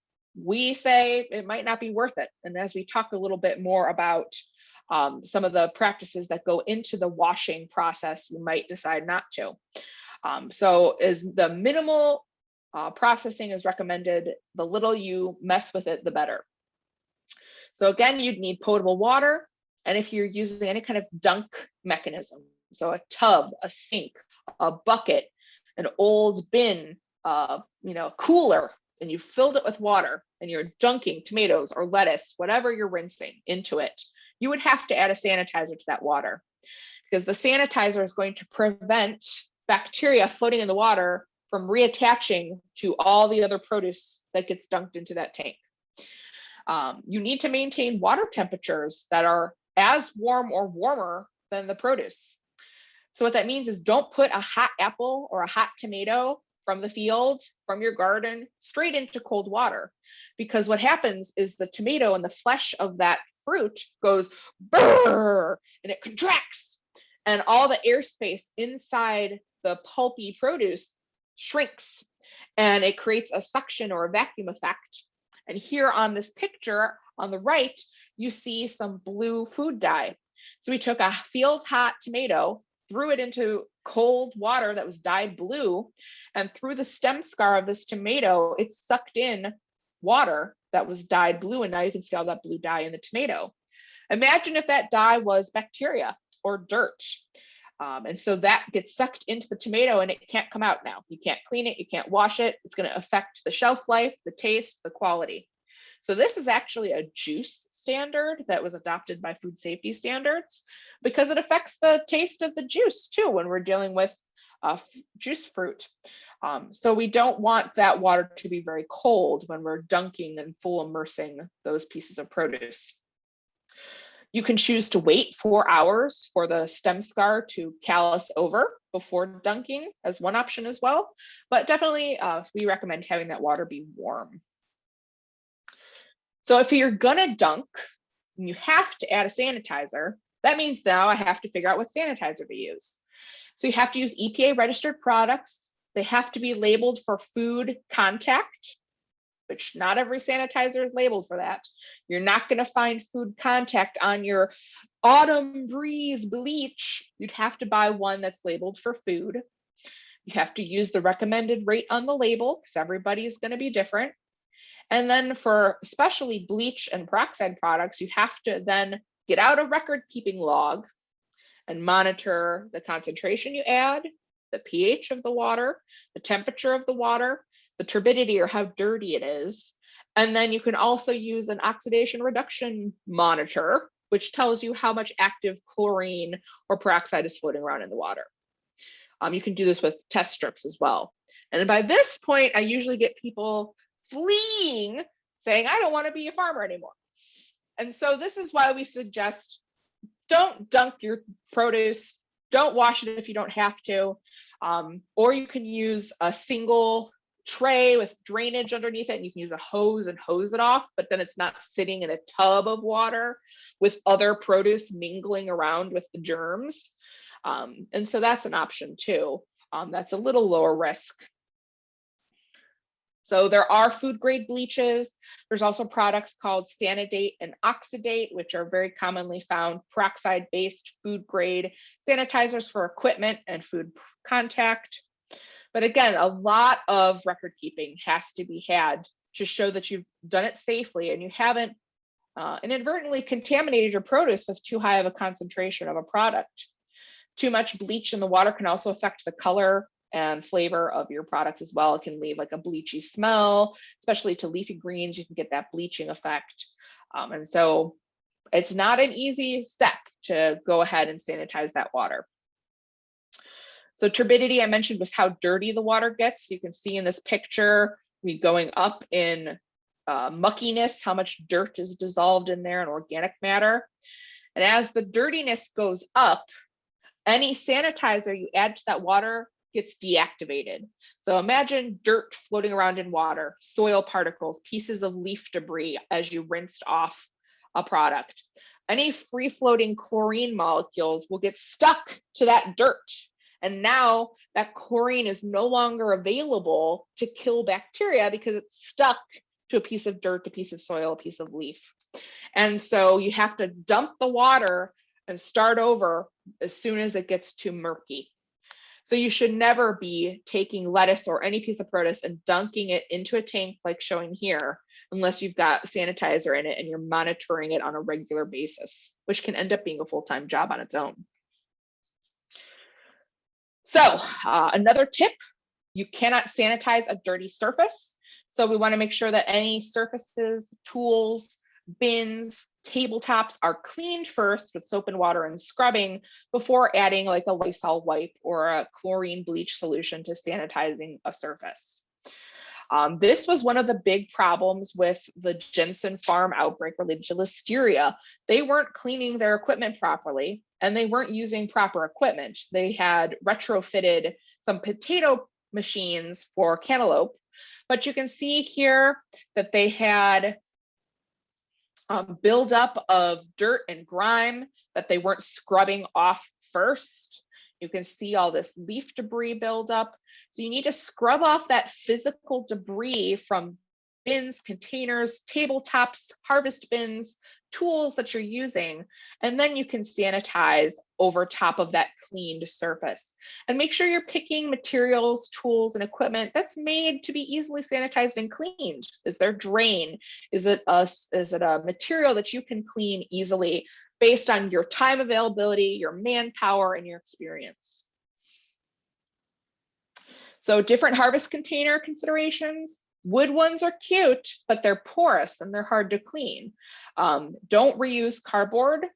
we say it might not be worth it. And as we talk a little bit more about some of the practices that go into the washing process, you might decide not to. So as the minimal processing is recommended, the little you mess with it, the better. So again, you'd need potable water. And if you're using any kind of dunk mechanism, so a tub, a sink, a bucket, an old bin, cooler, and you filled it with water and you're dunking tomatoes or lettuce, whatever you're rinsing into it, you would have to add a sanitizer to that water, because the sanitizer is going to prevent bacteria floating in the water from reattaching to all the other produce that gets dunked into that tank. You need to maintain water temperatures that are as warm or warmer than the produce. So what that means is don't put a hot apple or a hot tomato from the field, from your garden, straight into cold water, because what happens is the tomato and the flesh of that fruit goes brrr, and it contracts, and all the airspace inside the pulpy produce shrinks, and it creates a suction or a vacuum effect, And here on this picture on the right, you see some blue food dye. So we took a field hot tomato, threw it into cold water that was dyed blue, and through the stem scar of this tomato, it sucked in water that was dyed blue, and now you can see all that blue dye in the tomato. Imagine if that dye was bacteria or dirt. And so that gets sucked into the tomato and it can't come out now. You can't clean it, you can't wash it. It's going to affect the shelf life, the taste, the quality. So this is actually a juice standard that was adopted by food safety standards because it affects the taste of the juice too when we're dealing with juice fruit. So we don't want that water to be very cold when we're dunking and full immersing those pieces of produce. You can choose to wait 4 hours for the stem scar to callus over before dunking as one option as well, but definitely we recommend having that water be warm. So if you're gonna dunk, and you have to add a sanitizer, that means now I have to figure out what sanitizer to use. So you have to use EPA registered products. They have to be labeled for food contact, which not every sanitizer is labeled for that. You're not going to find food contact on your Autumn Breeze bleach. You'd have to buy one that's labeled for food. You have to use the recommended rate on the label because everybody's going to be different. And then for especially bleach and peroxide products, you have to then get out a record keeping log and monitor the concentration you add, the pH of the water, the temperature of the water, the turbidity or how dirty it is. And then you can also use an oxidation reduction monitor, which tells you how much active chlorine or peroxide is floating around in the water. You can do this with test strips as well. And by this point, I usually get people fleeing, saying, I don't want to be a farmer anymore. And so this is why we suggest don't dunk your produce, don't wash it if you don't have to, or you can use a single tray with drainage underneath it and you can use a hose and hose it off, but then it's not sitting in a tub of water with other produce mingling around with the germs. And so that's an option too. That's a little lower risk. So there are food grade bleaches. There's also products called Sanidate and Oxidate, which are very commonly found peroxide based food grade sanitizers for equipment and food contact. But again, a lot of record keeping has to be had to show that you've done it safely and you haven't inadvertently contaminated your produce with too high of a concentration of a product. Too much bleach in the water can also affect the color and flavor of your products as well. It can leave like a bleachy smell, especially to leafy greens. You can get that bleaching effect. And so it's not an easy step to go ahead and sanitize that water. So turbidity, I mentioned, was how dirty the water gets. You can see in this picture, we going up in muckiness, how much dirt is dissolved in there and organic matter. And as the dirtiness goes up, any sanitizer you add to that water gets deactivated. So imagine dirt floating around in water, soil particles, pieces of leaf debris as you rinsed off a product. Any free floating chlorine molecules will get stuck to that dirt. And now that chlorine is no longer available to kill bacteria because it's stuck to a piece of dirt, a piece of soil, a piece of leaf. And so you have to dump the water and start over as soon as it gets too murky. So you should never be taking lettuce or any piece of produce and dunking it into a tank like showing here, unless you've got sanitizer in it and you're monitoring it on a regular basis, which can end up being a full-time job on its own. So another tip, you cannot sanitize a dirty surface. So we want to make sure that any surfaces, tools, bins, tabletops are cleaned first with soap and water and scrubbing before adding like a Lysol wipe or a chlorine bleach solution to sanitizing a surface. This was one of the big problems with the Jensen farm outbreak related to listeria. They weren't cleaning their equipment properly and they weren't using proper equipment. They had retrofitted some potato machines for cantaloupe, but you can see here that they had buildup of dirt and grime that they weren't scrubbing off first. You can see all this leaf debris buildup. So you need to scrub off that physical debris from bins, containers, tabletops, harvest bins, tools that you're using, and then you can sanitize over top of that cleaned surface. And make sure you're picking materials, tools, and equipment that's made to be easily sanitized and cleaned. Is there drain? Is it a material that you can clean easily based on your time availability, your manpower, and your experience? So different harvest container considerations. Wood ones are cute, but they're porous and they're hard to clean. Don't reuse cardboard.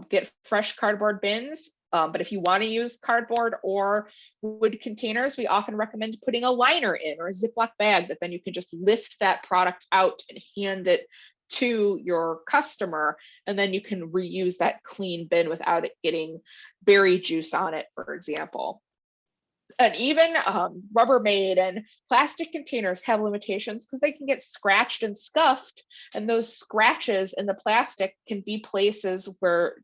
Get fresh cardboard bins. But if you want to use cardboard or wood containers, we often recommend putting a liner in or a Ziploc bag that then you can just lift that product out and hand it to your customer. And then you can reuse that clean bin without it getting berry juice on it, for example. And even Rubbermaid and plastic containers have limitations because they can get scratched and scuffed. And those scratches in the plastic can be places where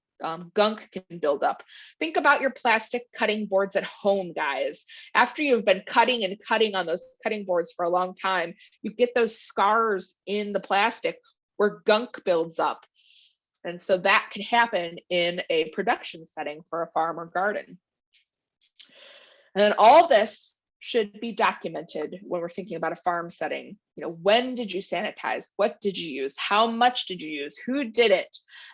gunk can build up. Think about your plastic cutting boards at home, guys. After you've been cutting and cutting on those cutting boards for a long time, you get those scars in the plastic where gunk builds up. And so that can happen in a production setting for a farm or garden. And then all this should be documented when we're thinking about a farm setting. You know, when did you sanitize? What did you use? How much did you use? Who did it?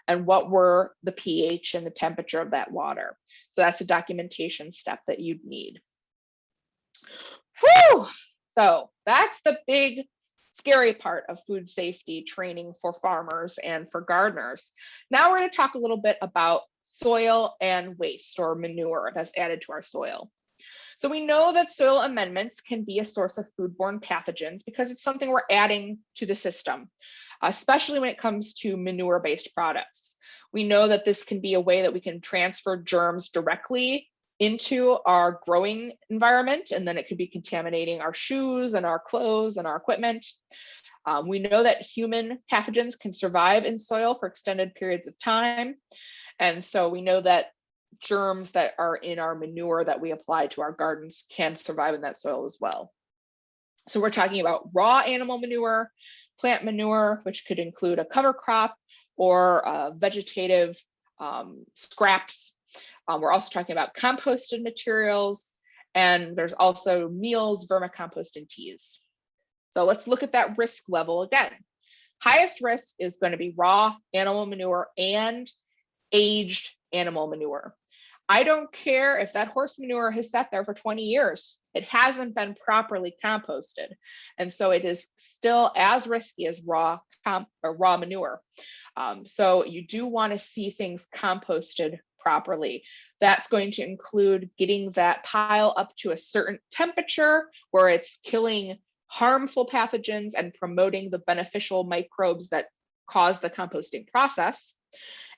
And what were the pH and the temperature of that water? So that's a documentation step that you'd need. Whew! So that's the big scary part of food safety training for farmers and for gardeners. Now we're going to talk a little bit about soil and waste or manure that's added to our soil. So we know that soil amendments can be a source of foodborne pathogens because it's something we're adding to the system, especially when it comes to manure-based products. We know that this can be a way that we can transfer germs directly into our growing environment, and then it could be contaminating our shoes and our clothes and our equipment. We know that human pathogens can survive in soil for extended periods of time. And so we know that germs that are in our manure that we apply to our gardens can survive in that soil as well. So we're talking about raw animal manure, plant manure, which could include a cover crop or vegetative scraps. We're also talking about composted materials, and there's also meals, vermicompost, and teas. So let's look at that risk level again. Highest risk is going to be raw animal manure and aged animal manure. I don't care if that horse manure has sat there for 20 years. It hasn't been properly composted. And so it is still as risky as raw manure. So you do want to see things composted properly. That's going to include getting that pile up to a certain temperature where it's killing harmful pathogens and promoting the beneficial microbes that cause the composting process.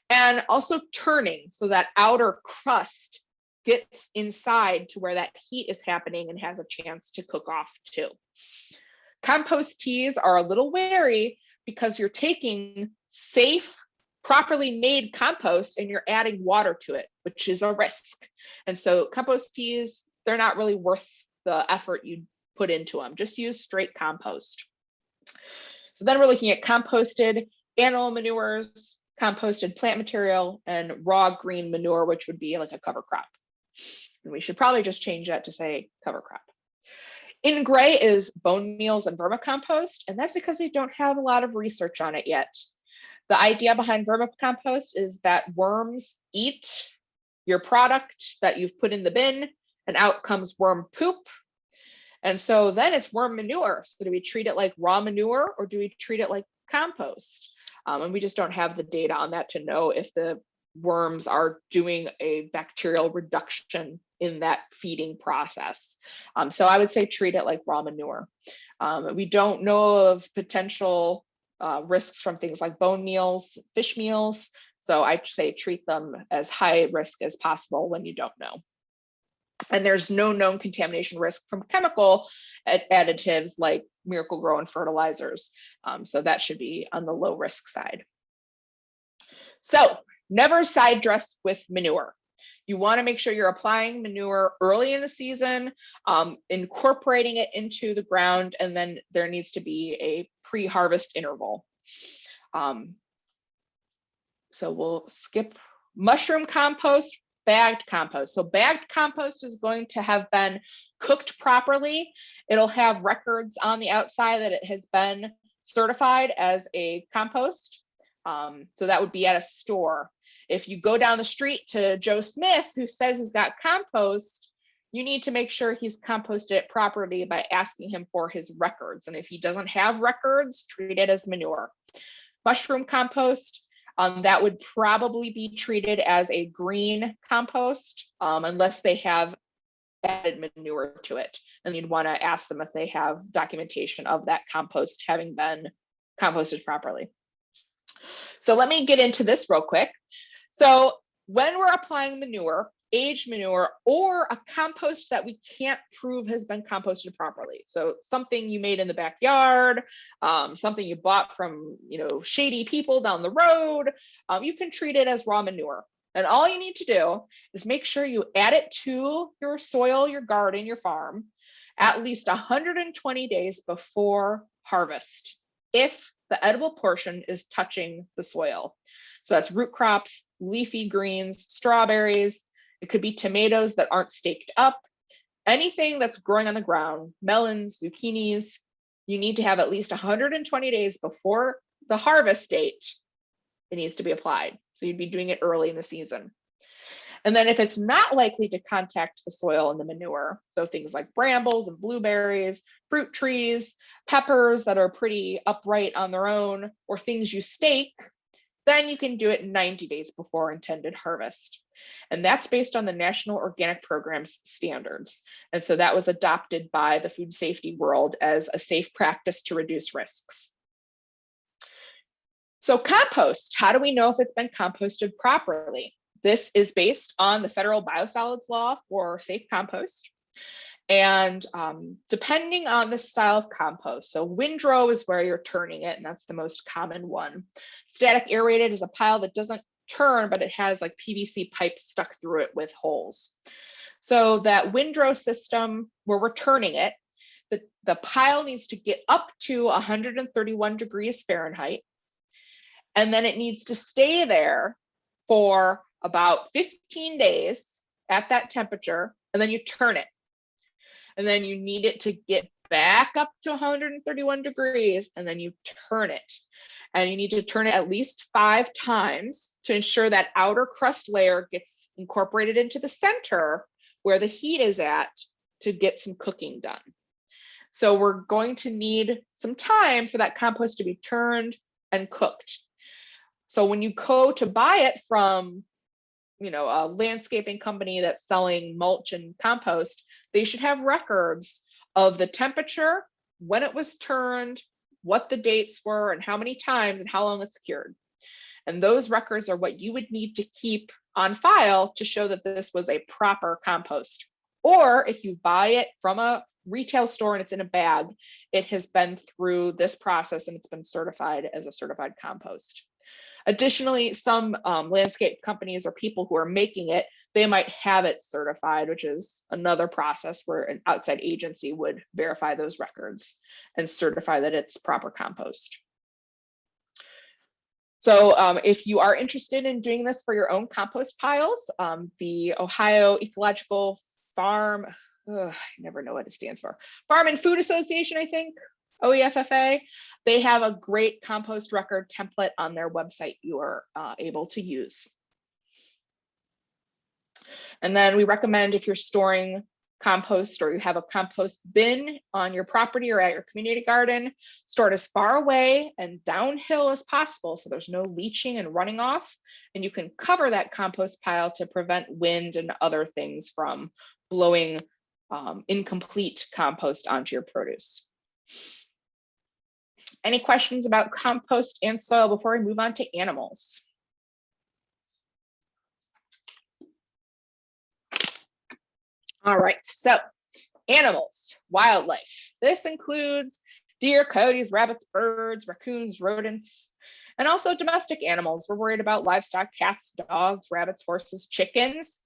And also turning so that outer crust gets inside to where that heat is happening and has a chance to cook off too. Compost teas are a little wary because you're taking safe, properly made compost and you're adding water to it, which is a risk. And so compost teas, they're not really worth the effort you put into them. Just use straight compost. So then we're looking at composted animal manures, composted plant material, and raw green manure, which would be like a cover crop. And we should probably just change that to say cover crop. In gray is bone meals and vermicompost, and that's because we don't have a lot of research on it yet. The idea behind vermicompost is that worms eat your product that you've put in the bin, and out comes worm poop. And so then it's worm manure. So do we treat it like raw manure or do we treat it like compost? And we just don't have the data on that to know if the worms are doing a bacterial reduction in that feeding process. So I would say treat it like raw manure. We don't know of potential risks from things like bone meals, fish meals. So I'd say treat them as high risk as possible when you don't know. And there's no known contamination risk from chemical additives like Miracle-Gro and fertilizers. So that should be on the low risk side. So never side dress with manure. You want to make sure you're applying manure early in the season, incorporating it into the ground, and then there needs to be a pre-harvest interval. So we'll skip mushroom compost, bagged compost. So bagged compost is going to have been cooked properly. It'll have records on the outside that it has been certified as a compost. So that would be at a store. If you go down the street to Joe Smith, who says he's got compost, you need to make sure he's composted it properly by asking him for his records. And if he doesn't have records, treat it as manure. Mushroom compost, that would probably be treated as a green compost, unless they have added manure to it. And you'd want to ask them if they have documentation of that compost having been composted properly. So let me get into this real quick. So when we're applying manure, aged manure, or a compost that we can't prove has been composted properly, so something you made in the backyard, something you bought from, shady people down the road, you can treat it as raw manure. And all you need to do is make sure you add it to your soil, your garden, your farm, at least 120 days before harvest, if the edible portion is touching the soil. So that's root crops, leafy greens, strawberries. It could be tomatoes that aren't staked up. Anything that's growing on the ground, melons, zucchinis, you need to have at least 120 days before the harvest date. It needs to be applied. So you'd be doing it early in the season. And then if it's not likely to contact the soil and the manure, so things like brambles and blueberries, fruit trees, peppers that are pretty upright on their own, or things you stake, then you can do it 90 days before intended harvest. And that's based on the National Organic Program's standards. And so that was adopted by the food safety world as a safe practice to reduce risks. So compost, how do we know if it's been composted properly? This is based on the federal biosolids law for safe compost. And depending on the style of compost, so windrow is where you're turning it, and that's the most common one. Static aerated is a pile that doesn't turn, but it has like PVC pipes stuck through it with holes. So that windrow system where we're turning it, the pile needs to get up to 131 degrees Fahrenheit. And then it needs to stay there for about 15 days at that temperature, and then you turn it. And then you need it to get back up to 131 degrees, and then you turn it. And you need to turn it at least 5 times to ensure that outer crust layer gets incorporated into the center where the heat is at to get some cooking done. So we're going to need some time for that compost to be turned and cooked. So when you go to buy it from, a landscaping company that's selling mulch and compost, they should have records of the temperature, when it was turned, what the dates were, and how many times and how long it's cured. And those records are what you would need to keep on file to show that this was a proper compost. Or if you buy it from a retail store and it's in a bag, it has been through this process and it's been certified as a certified compost. Additionally, some landscape companies or people who are making it, they might have it certified, which is another process where an outside agency would verify those records and certify that it's proper compost. So if you are interested in doing this for your own compost piles, the Ohio Ecological Farm, I never know what it stands for, Farm and Food Association, I think, OEFFA, they have a great compost record template on their website you are able to use. And then we recommend, if you're storing compost or you have a compost bin on your property or at your community garden, store it as far away and downhill as possible so there's no leaching and running off. And you can cover that compost pile to prevent wind and other things from blowing incomplete compost onto your produce. Any questions about compost and soil before we move on to animals? All right, so animals, wildlife. This includes deer, coyotes, rabbits, birds, raccoons, rodents, and also domestic animals. We're worried about livestock, cats, dogs, rabbits, horses, chickens,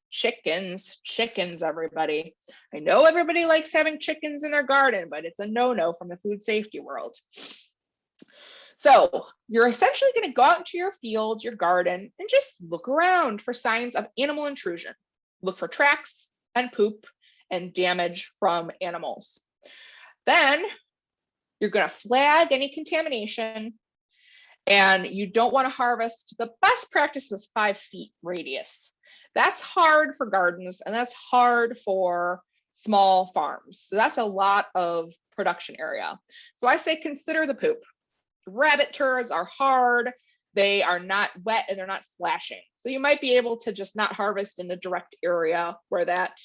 everybody. I know everybody likes having chickens in their garden, but it's a no-no from the food safety world. So you're essentially going to go out into your field, your garden, and just look around for signs of animal intrusion. Look for tracks and poop and damage from animals. Then you're going to flag any contamination, and you don't want to harvest. The best practice is 5 feet radius. That's hard for gardens, and that's hard for small farms. So that's a lot of production area. So I say consider the poop. Rabbit turds are hard. They are not wet and they're not splashing. So you might be able to just not harvest in the direct area where that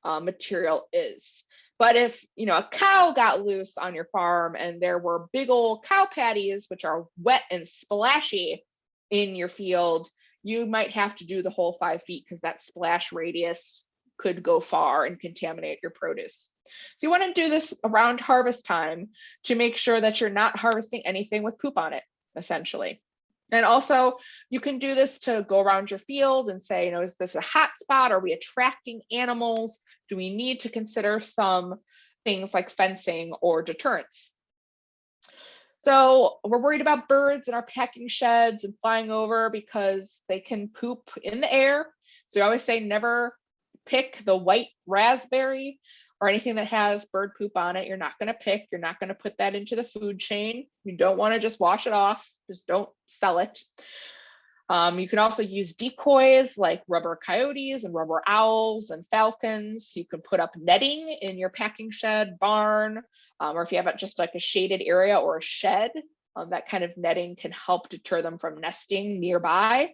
material is. But if a cow got loose on your farm and there were big old cow patties, which are wet and splashy in your field, you might have to do the whole 5 feet because that splash radius could go far and contaminate your produce. So you want to do this around harvest time to make sure that you're not harvesting anything with poop on it, essentially. And also you can do this to go around your field and say, is this a hot spot? Are we attracting animals? Do we need to consider some things like fencing or deterrence? So we're worried about birds in our packing sheds and flying over because they can poop in the air. So I always say never pick the white raspberry or anything that has bird poop on it. You're not going to pick, you're not going to put that into the food chain. You don't want to just wash it off, just don't sell it. You can also use decoys like rubber coyotes and rubber owls and falcons. You can put up netting in your packing shed, barn, or if you have just like a shaded area or a shed, that kind of netting can help deter them from nesting nearby.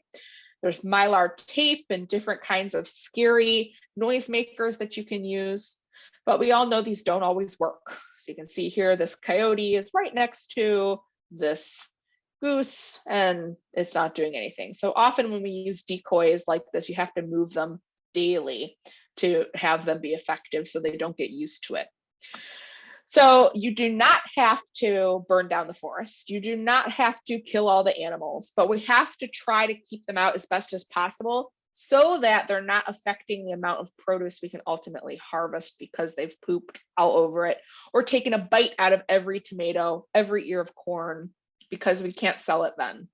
There's mylar tape and different kinds of scary noisemakers that you can use, but we all know these don't always work. So you can see here, this coyote is right next to this goose and it's not doing anything. So often when we use decoys like this, you have to move them daily to have them be effective so they don't get used to it. So you do not have to burn down the forest. You do not have to kill all the animals, but we have to try to keep them out as best as possible so that they're not affecting the amount of produce we can ultimately harvest because they've pooped all over it or taken a bite out of every tomato, every ear of corn, because we can't sell it then.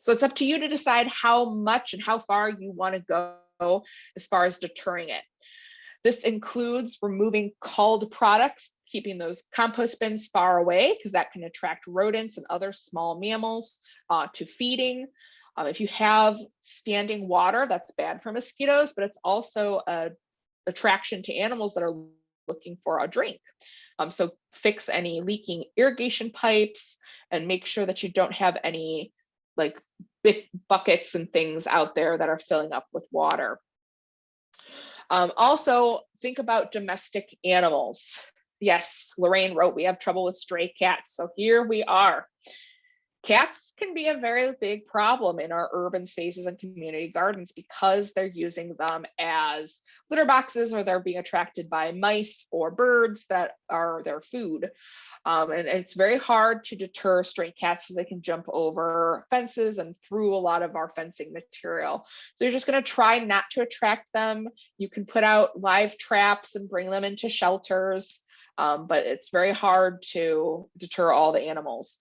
So it's up to you to decide how much and how far you want to go as far as deterring it. This includes removing culled products, keeping those compost bins far away because that can attract rodents and other small mammals to feeding. If you have standing water, that's bad for mosquitoes, but it's also an attraction to animals that are looking for a drink. So fix any leaking irrigation pipes and make sure that you don't have any like big buckets and things out there that are filling up with water. Also think about domestic animals. Yes, Lorraine wrote, we have trouble with stray cats. So here we are. Cats can be a very big problem in our urban spaces and community gardens because they're using them as litter boxes or they're being attracted by mice or birds that are their food. And it's very hard to deter stray cats because they can jump over fences and through a lot of our fencing material. So you're just going to try not to attract them. You can put out live traps and bring them into shelters, but it's very hard to deter all the animals.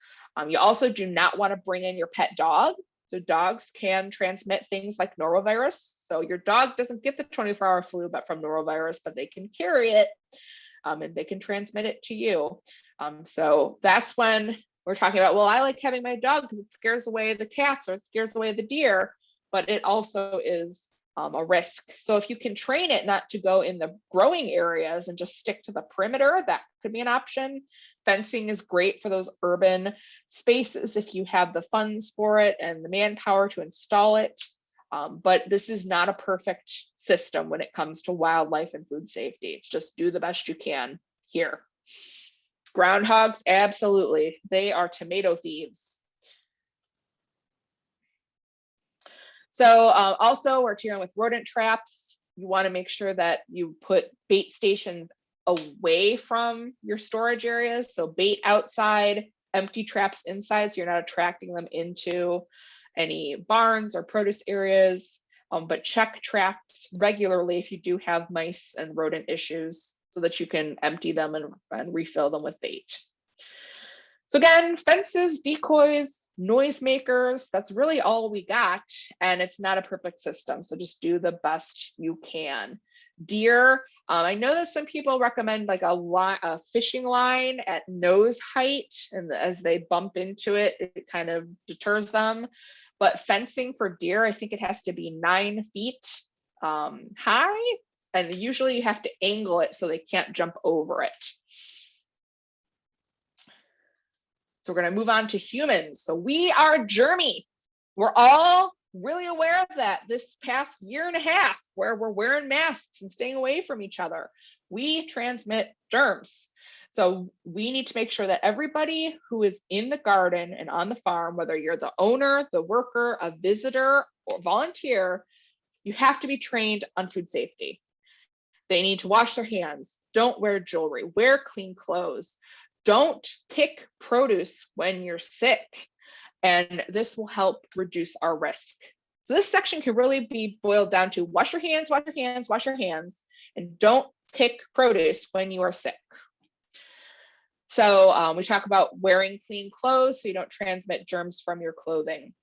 You also do not want to bring in your pet dog. So dogs can transmit things like norovirus. So your dog doesn't get the 24-hour flu, but from norovirus, but they can carry it and they can transmit it to you. So that's when we're talking about, well, I like having my dog because it scares away the cats or it scares away the deer, but it also is a risk. So if you can train it not to go in the growing areas and just stick to the perimeter, that could be an option. Fencing is great for those urban spaces if you have the funds for it and the manpower to install it. But this is not a perfect system when it comes to wildlife and food safety. It's just do the best you can here. Groundhogs, absolutely. They are tomato thieves. So also we're dealing with rodent traps. You want to make sure that you put bait stations away from your storage areas. So bait outside, empty traps inside, so you're not attracting them into any barns or produce areas. But check traps regularly if you do have mice and rodent issues so that you can empty them and refill them with bait. So again, fences, decoys, noisemakers, that's really all we got. And it's not a perfect system. So just do the best you can. Deer, I know that some people recommend like a fishing line at nose height, and as they bump into it, it kind of deters them. But fencing for deer, I think it has to be 9 feet high, and usually you have to angle it so they can't jump over it. So we're going to move on to humans. So we are germy. We're all really aware of that this past year and a half, where we're wearing masks and staying away from each other. We transmit germs. So we need to make sure that everybody who is in the garden and on the farm, whether you're the owner, the worker, a visitor, or volunteer, you have to be trained on food safety. They need to wash their hands. Don't wear jewelry. Wear clean clothes. Don't pick produce when you're sick. And this will help reduce our risk. So this section can really be boiled down to wash your hands, wash your hands, wash your hands, and don't pick produce when you are sick. So we talk about wearing clean clothes so you don't transmit germs from your clothing.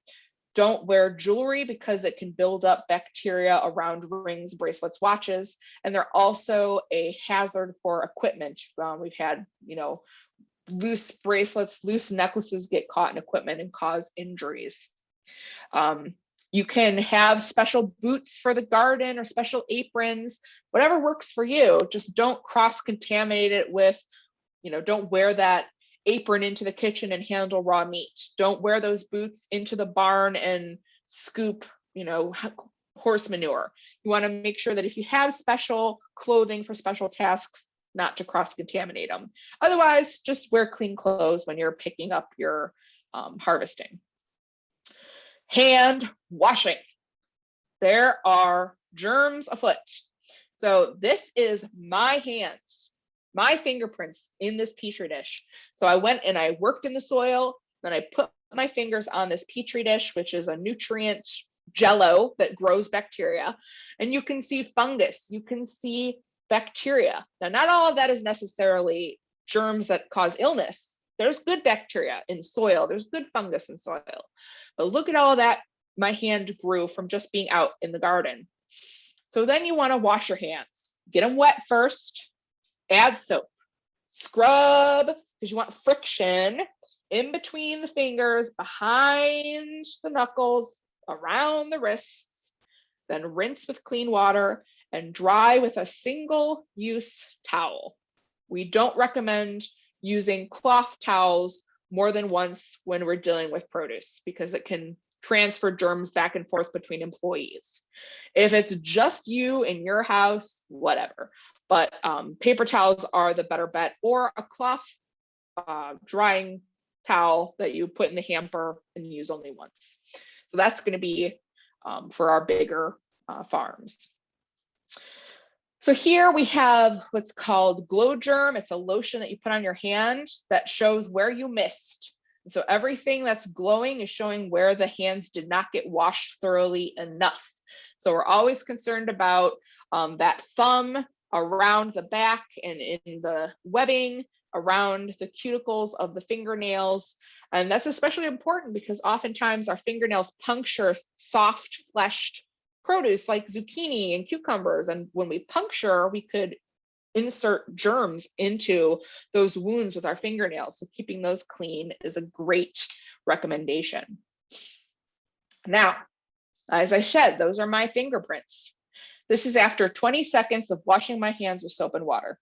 Don't wear jewelry because it can build up bacteria around rings, bracelets, watches, and they're also a hazard for equipment. We've had, loose bracelets, loose necklaces get caught in equipment and cause injuries. You can have special boots for the garden or special aprons, whatever works for you. Just don't cross-contaminate it with, don't wear that apron into the kitchen and handle raw meat. Don't wear those boots into the barn and scoop, horse manure. You want to make sure that if you have special clothing for special tasks, not to cross-contaminate them. Otherwise, just wear clean clothes when you're picking up your harvesting. Hand washing. There are germs afoot. So this is my hands, my fingerprints in this Petri dish. So I went and I worked in the soil, then I put my fingers on this Petri dish, which is a nutrient jello that grows bacteria. And you can see fungus, you can see bacteria. Now, not all of that is necessarily germs that cause illness. There's good bacteria in soil, there's good fungus in soil. But look at all of that my hand grew from just being out in the garden. So then you want to wash your hands. Get them wet first, add soap, scrub, because you want friction in between the fingers, behind the knuckles, around the wrists, then rinse with clean water and dry with a single-use towel. We don't recommend using cloth towels more than once when we're dealing with produce because it can transfer germs back and forth between employees. If it's just you in your house, whatever. But paper towels are the better bet, or a cloth drying towel that you put in the hamper and use only once. So that's going to be for our bigger farms. So here we have what's called Glow Germ. It's a lotion that you put on your hand that shows where you missed. So everything that's glowing is showing where the hands did not get washed thoroughly enough. So we're always concerned about that thumb around the back and in the webbing around the cuticles of the fingernails. And that's especially important because oftentimes our fingernails puncture soft fleshed produce like zucchini and cucumbers. And when we puncture, we could insert germs into those wounds with our fingernails. So keeping those clean is a great recommendation. Now, as I said, those are my fingerprints. This is after 20 seconds of washing my hands with soap and water.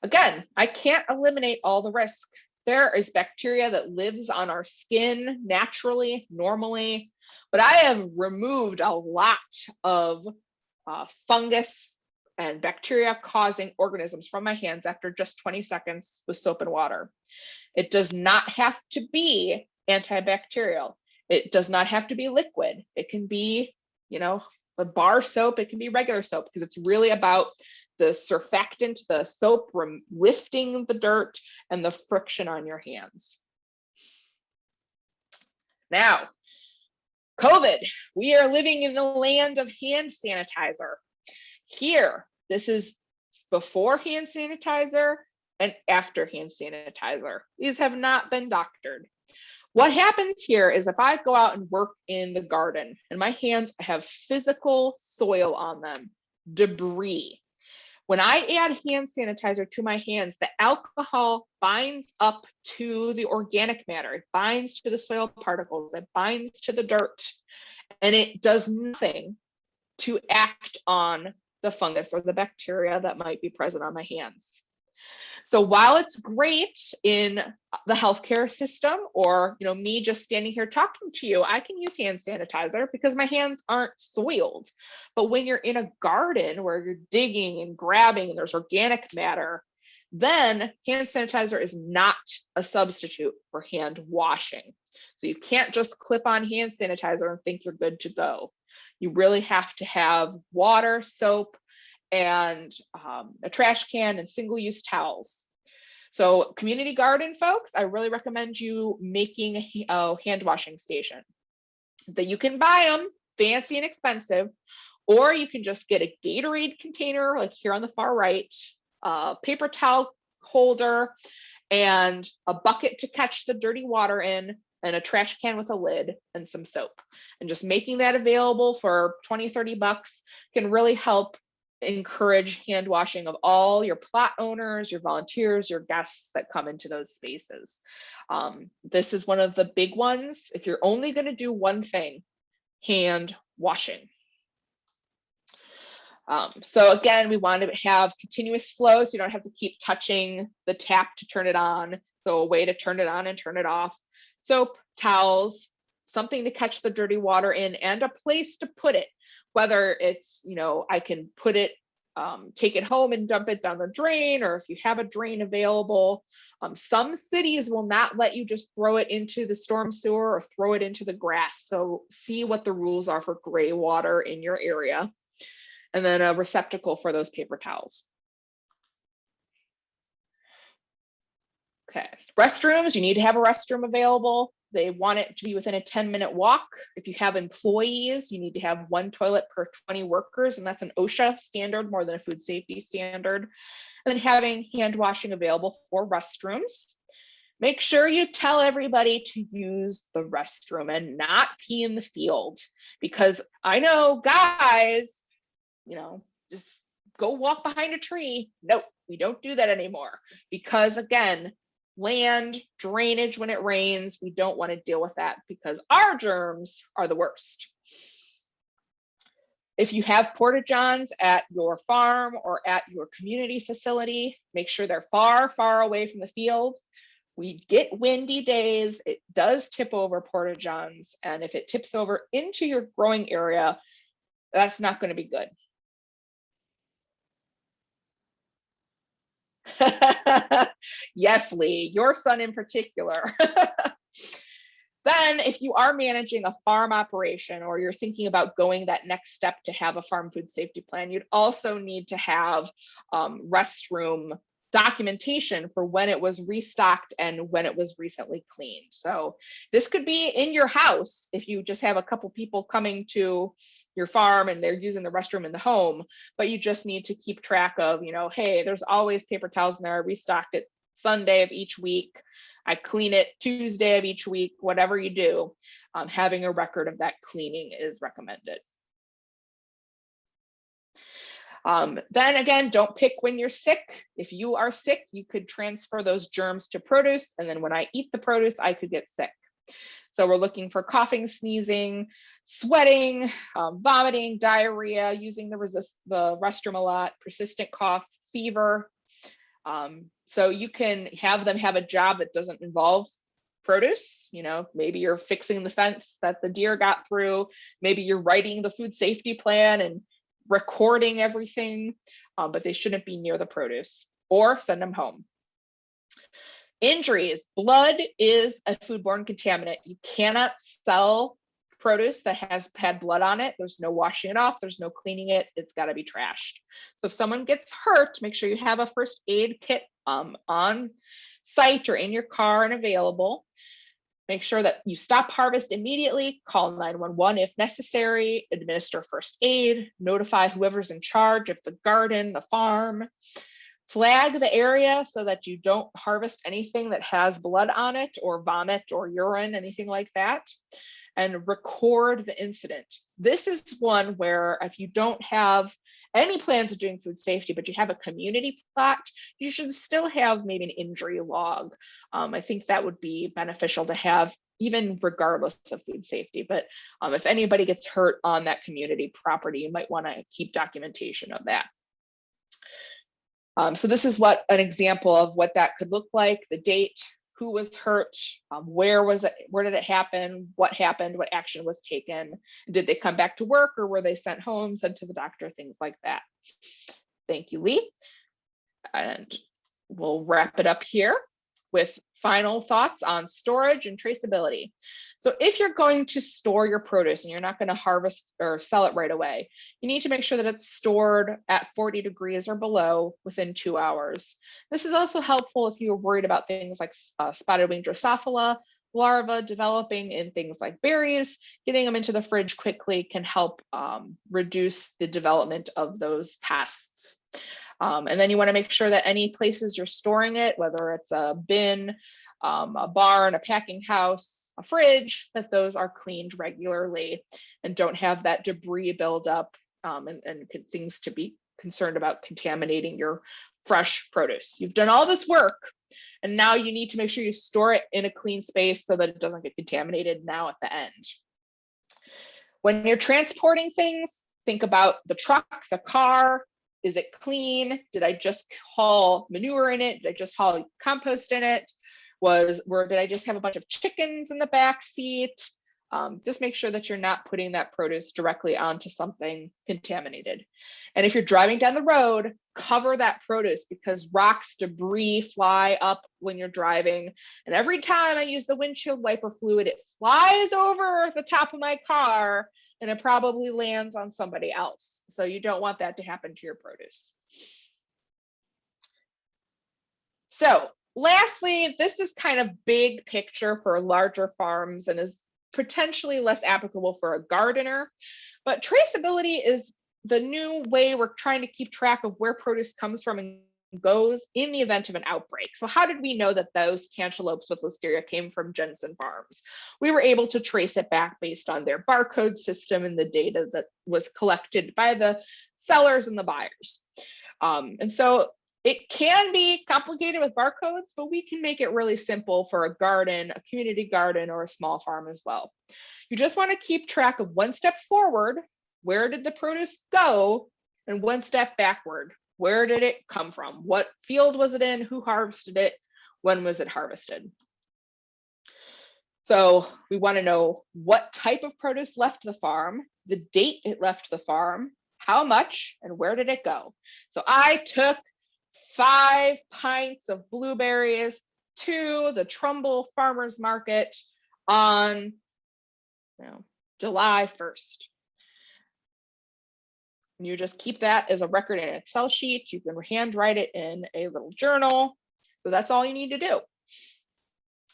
Again, I can't eliminate all the risk. There is bacteria that lives on our skin naturally, normally, but I have removed a lot of fungus and bacteria causing organisms from my hands after just 20 seconds with soap and water. It does not have to be antibacterial. It does not have to be liquid. It can be, a bar soap, it can be regular soap, because it's really about the surfactant, the soap lifting the dirt and the friction on your hands. Now, COVID, we are living in the land of hand sanitizer. Here, this is before hand sanitizer, and after hand sanitizer. These have not been doctored. What happens here is if I go out and work in the garden and my hands have physical soil on them, debris, when I add hand sanitizer to my hands, the alcohol binds up to the organic matter. It binds to the soil particles. It binds to the dirt, and it does nothing to act on the fungus or the bacteria that might be present on my hands. So while it's great in the healthcare system, or me just standing here talking to you, I can use hand sanitizer because my hands aren't soiled. But when you're in a garden where you're digging and grabbing and there's organic matter, then hand sanitizer is not a substitute for hand washing. So you can't just clip on hand sanitizer and think you're good to go. You really have to have water, soap, and a trash can and single-use towels. So community garden folks, I really recommend you making a hand washing station. That you can buy them fancy and expensive, or you can just get a Gatorade container like here on the far right, a paper towel holder, and a bucket to catch the dirty water in, and a trash can with a lid and some soap. And just making that available for 20, 30 bucks can really help encourage hand washing of all your plot owners, your volunteers, your guests that come into those spaces. This is one of the big ones. If you're only going to do one thing, hand washing. So again, we want to have continuous flow, so you don't have to keep touching the tap to turn it on. So a way to turn it on and turn it off. Soap, towels, something to catch the dirty water in, and a place to put it. Whether it's, I can put it, take it home and dump it down the drain, or if you have a drain available. Some cities will not let you just throw it into the storm sewer or throw it into the grass. So see what the rules are for gray water in your area. And then a receptacle for those paper towels. Okay, restrooms, you need to have a restroom available. They want it to be within a 10-minute walk. If you have employees, you need to have one toilet per 20 workers, and that's an OSHA standard more than a food safety standard. And then having hand washing available for restrooms. Make sure you tell everybody to use the restroom and not pee in the field, because I know guys, just go walk behind a tree. Nope, we don't do that anymore, because again, land, drainage when it rains, we don't want to deal with that because our germs are the worst. If you have porta johns at your farm or at your community facility, make sure they're far, far away from the field. We get windy days, it does tip over porta johns, and if it tips over into your growing area, that's not going to be good. Yes, Lee, your son in particular. Then if you are managing a farm operation, or you're thinking about going that next step to have a farm food safety plan, you'd also need to have restroom documentation for when it was restocked and when it was recently cleaned. So this could be in your house if you just have a couple people coming to your farm and they're using the restroom in the home, but you just need to keep track of, hey, there's always paper towels in there. I restocked it Sunday of each week. I clean it Tuesday of each week. Whatever you do, having a record of that cleaning is recommended. Then again, don't pick when you're sick. If you are sick, you could transfer those germs to produce, and then when I eat the produce, I could get sick. So we're looking for coughing, sneezing, sweating, vomiting, diarrhea, using the restroom a lot, persistent cough, fever. So you can have them have a job that doesn't involve produce. Maybe you're fixing the fence that the deer got through. Maybe you're writing the food safety plan and recording everything, but they shouldn't be near the produce, or send them home. Injuries. Blood is a foodborne contaminant. You cannot sell produce that has had blood on it. There's no washing it off. There's no cleaning it. It's got to be trashed. So if someone gets hurt, make sure you have a first aid kit on site or in your car and available. Make sure that you stop harvest immediately, call 911 if necessary, administer first aid, notify whoever's in charge of the garden, the farm. Flag the area so that you don't harvest anything that has blood on it or vomit or urine, anything like that, and record the incident. This is one where if you don't have any plans of doing food safety, but you have a community plot, you should still have maybe an injury log. I think that would be beneficial to have even regardless of food safety. But if anybody gets hurt on that community property, you might want to keep documentation of that. So this is what an example of what that could look like, the date, who was hurt, where was it, where did it happen, what happened, what action was taken, did they come back to work or were they sent home, sent to the doctor, things like that. Thank you, Lee. And we'll wrap it up here with final thoughts on storage and traceability. So if you're going to store your produce and you're not going to harvest or sell it right away, you need to make sure that it's stored at 40 degrees or below within 2 hours. This is also helpful if you're worried about things like spotted wing Drosophila larvae developing in things like berries. Getting them into the fridge quickly can help reduce the development of those pests. And then you want to make sure that any places you're storing it, whether it's a bin, a barn, a packing house, a fridge, that those are cleaned regularly and don't have that debris build up and things to be concerned about contaminating your fresh produce. You've done all this work and now you need to make sure you store it in a clean space so that it doesn't get contaminated now at the end. When you're transporting things, think about the truck, the car. Is it clean? Did I just haul manure in it? Did I just haul compost in it? Did I just have a bunch of chickens in the back seat? Just make sure that you're not putting that produce directly onto something contaminated. And if you're driving down the road, cover that produce because rocks, debris fly up when you're driving. And every time I use the windshield wiper fluid, it flies over the top of my car and it probably lands on somebody else. So you don't want that to happen to your produce. So lastly, this is kind of big picture for larger farms and is potentially less applicable for a gardener, but traceability is the new way we're trying to keep track of where produce comes from and goes in the event of an outbreak. So how did we know that those cantaloupes with listeria came from Jensen Farms? We were able to trace it back based on their barcode system and the data that was collected by the sellers and the buyers. And so it can be complicated with barcodes, but we can make it really simple for a garden, a community garden, or a small farm as well. You just want to keep track of one step forward, where did the produce go, and one step backward, where did it come from? What field was it in? Who harvested it? When was it harvested? So we want to know what type of produce left the farm, the date it left the farm, how much, and where did it go? So I took 5 pints of blueberries to the Trumbull Farmers Market on July 1st. And you just keep that as a record in an Excel sheet. You can handwrite it in a little journal. So that's all you need to do.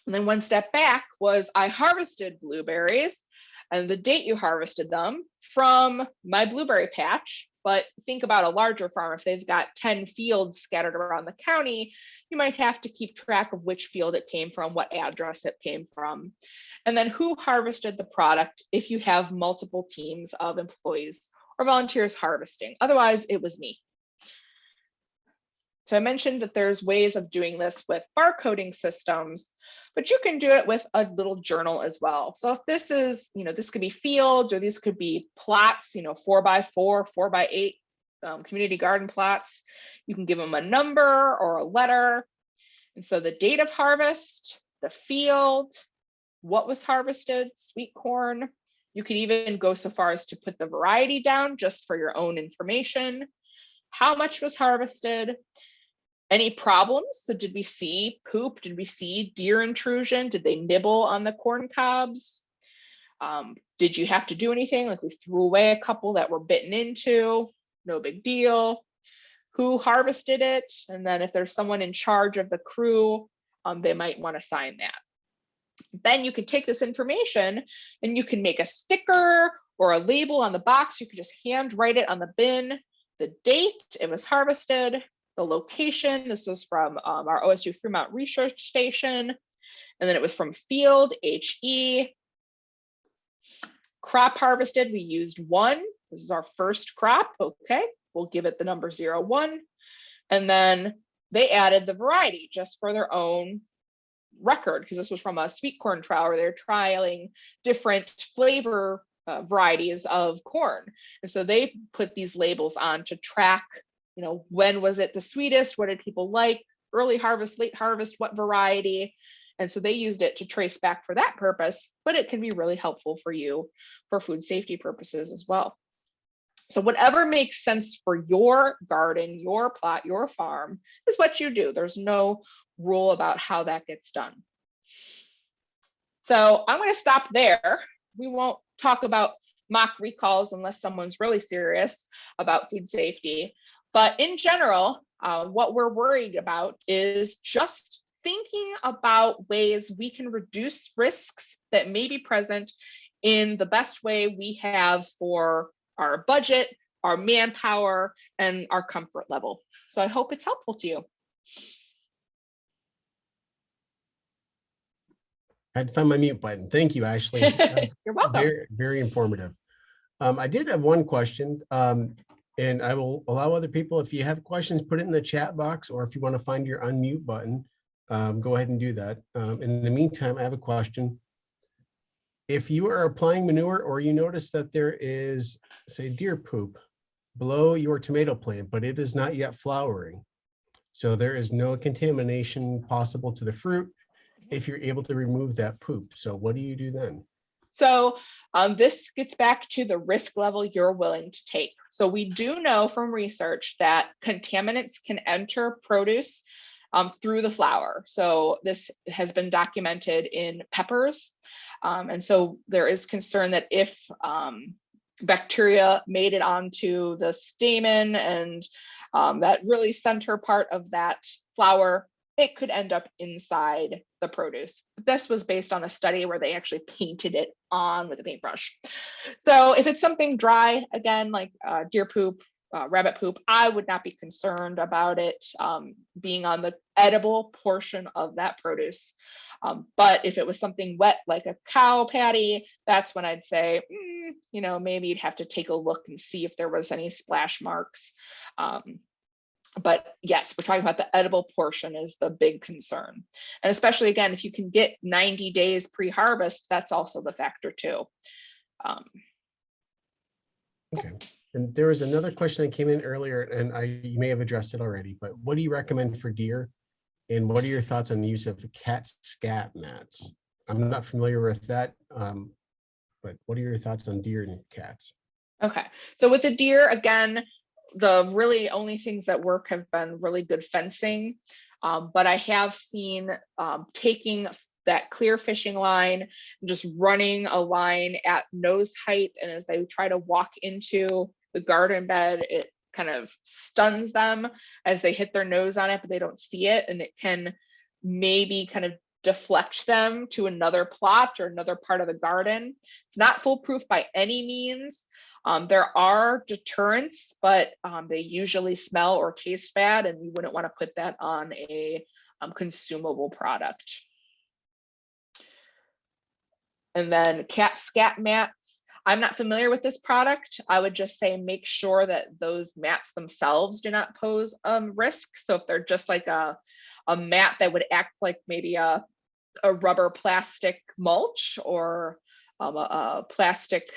And then one step back was I harvested blueberries and the date you harvested them from my blueberry patch. But think about a larger farm. If they've got 10 fields scattered around the county, you might have to keep track of which field it came from, what address it came from, and then who harvested the product if you have multiple teams of employees or volunteers harvesting. Otherwise, it was me. So I mentioned that there's ways of doing this with barcoding systems, but you can do it with a little journal as well. So if this is, this could be fields or these could be plots, 4x4, 4x8 community garden plots. You can give them a number or a letter. And so the date of harvest, the field, what was harvested, sweet corn. You could even go so far as to put the variety down just for your own information. How much was harvested? Any problems? So did we see poop? Did we see deer intrusion? Did they nibble on the corn cobs? Did you have to do anything? Like we threw away a couple that were bitten into, no big deal. Who harvested it? And then if there's someone in charge of the crew, they might want to sign that. Then you could take this information and you can make a sticker or a label on the box. You could just hand write it on the bin, the date it was harvested, the location. This was from our OSU Fremont Research Station. And then it was from field, HE. Crop harvested, we used 1. This is our first crop. Okay, we'll give it the number 01. And then they added the variety just for their own record, because this was from a sweet corn trial where they're trialing different flavor varieties of corn. And so they put these labels on to track, when was it the sweetest? What did people like? Early harvest, late harvest, what variety? And so they used it to trace back for that purpose, but it can be really helpful for you for food safety purposes as well. So whatever makes sense for your garden, your plot, your farm is what you do. There's no rule about how that gets done. So I'm going to stop there. We won't talk about mock recalls unless someone's really serious about food safety. But in general, what we're worried about is just thinking about ways we can reduce risks that may be present in the best way we have for our budget, our manpower, and our comfort level. So I hope it's helpful to you. I had to find my mute button. Thank you, Ashley. You're welcome. Very, very informative. I did have one question, and I will allow other people, if you have questions, put it in the chat box, or if you want to find your unmute button, go ahead and do that. In the meantime, I have a question. If you are applying manure or you notice that there is, say, deer poop below your tomato plant, but it is not yet flowering, so there is no contamination possible to the fruit if you're able to remove that poop. So what do you do then? So this gets back to the risk level you're willing to take. So we do know from research that contaminants can enter produce through the flower. So this has been documented in peppers. And so there is concern that if bacteria made it onto the stamen and that really center part of that flower, it could end up inside the produce. This was based on a study where they actually painted it on with a paintbrush. So if it's something dry, again, like deer poop, rabbit poop, I would not be concerned about it being on the edible portion of that produce. But if it was something wet, like a cow patty, that's when I'd say, maybe you'd have to take a look and see if there was any splash marks. But yes, we're talking about the edible portion is the big concern. And especially, again, if you can get 90 days pre-harvest, that's also the factor too. Okay. And there was another question that came in earlier, and you may have addressed it already, but what do you recommend for deer? And what are your thoughts on the use of the cat scat mats? I'm not familiar with that, but what are your thoughts on deer and cats? Okay, so with the deer, again, the really only things that work have been really good fencing, but I have seen taking that clear fishing line and just running a line at nose height, and as they try to walk into the garden bed, it kind of stuns them as they hit their nose on it, but they don't see it, and it can maybe kind of deflect them to another plot or another part of the garden. It's not foolproof by any means. There are deterrents, but they usually smell or taste bad, and you wouldn't want to put that on a consumable product. And then cat scat mats. I'm not familiar with this product. I would just say make sure that those mats themselves do not pose risk. So if they're just like a mat that would act like maybe a rubber plastic mulch or a plastic,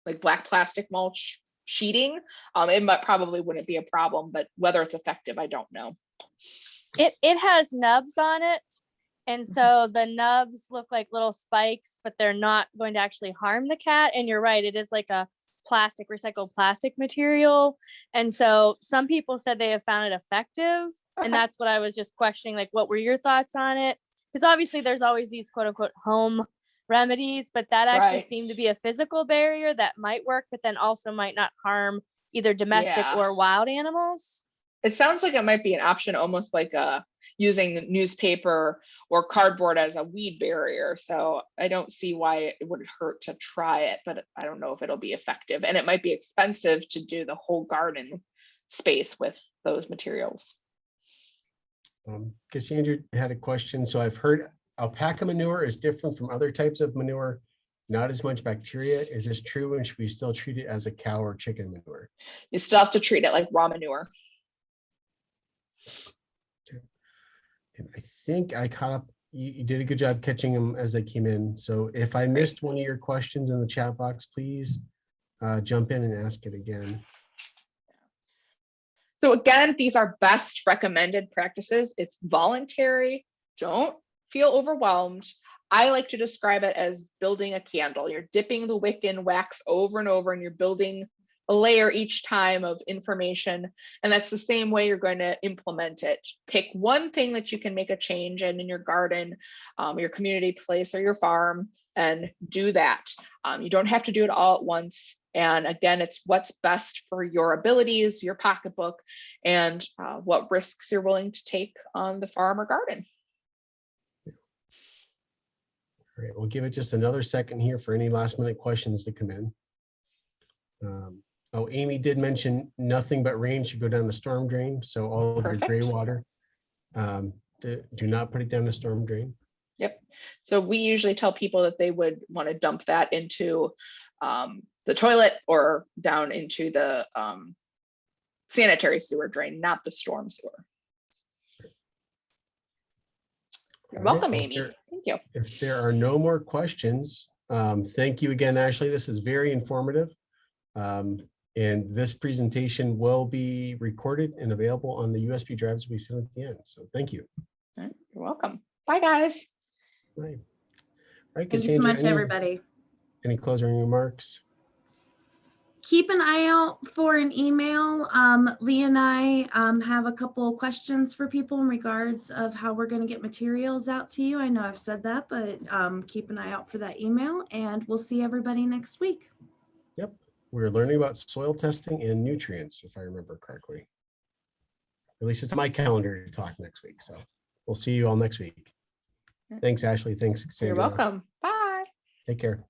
like black plastic mulch sheeting, it probably wouldn't be a problem, but whether it's effective, I don't know. It has nubs on it. And so the nubs look like little spikes, but they're not going to actually harm the cat. And you're right, it is like a recycled plastic material. And so some people said they have found it effective. Okay. And that's what I was just questioning, like, what were your thoughts on it? Because obviously there's always these quote unquote home remedies, but that actually seemed to be a physical barrier that might work, but then also might not harm either domestic or wild animals. It sounds like it might be an option, almost like using newspaper or cardboard as a weed barrier. So I don't see why it would hurt to try it, but I don't know if it'll be effective. And it might be expensive to do the whole garden space with those materials. Cassandra had a question. So I've heard alpaca manure is different from other types of manure, not as much bacteria. Is this true? And should we still treat it as a cow or chicken manure? You still have to treat it like raw manure. And I think I caught up. You did a good job catching them as they came in. So if I missed one of your questions in the chat box, please jump in and ask it again. So again, these are best recommended practices. It's voluntary. Don't feel overwhelmed. I like to describe it as building a candle. You're dipping the wick in wax over and over, and you're building a layer each time of information. And that's the same way you're going to implement it. Pick one thing that you can make a change in your garden, your community place, or your farm, and do that. You don't have to do it all at once. And again, it's what's best for your abilities, your pocketbook, and what risks you're willing to take on the farm or garden. All right, we'll give it just another second here for any last minute questions to come in. Oh, Amy did mention nothing but rain should go down the storm drain. So all of your gray water, do not put it down the storm drain. Yep. So we usually tell people that they would want to dump that into the toilet or down into the sanitary sewer drain, not the storm sewer. You're welcome, Amy. Thank you. If there are no more questions, thank you again, Ashley. This is very informative. And this presentation will be recorded and available on the USB drives we sent at the end. So thank you. All right, you're welcome. Bye, guys. Right. Right, Thank you so much, everybody. Any closing remarks? Keep an eye out for an email. Lee and I have a couple of questions for people in regards of how we're going to get materials out to you. I know I've said that, but keep an eye out for that email, and we'll see everybody next week. Yep. We're learning about soil testing and nutrients, if I remember correctly. At least it's my calendar to talk next week. So we'll see you all next week. Thanks, Ashley. Thanks, Cassandra. You're welcome. Bye. Take care.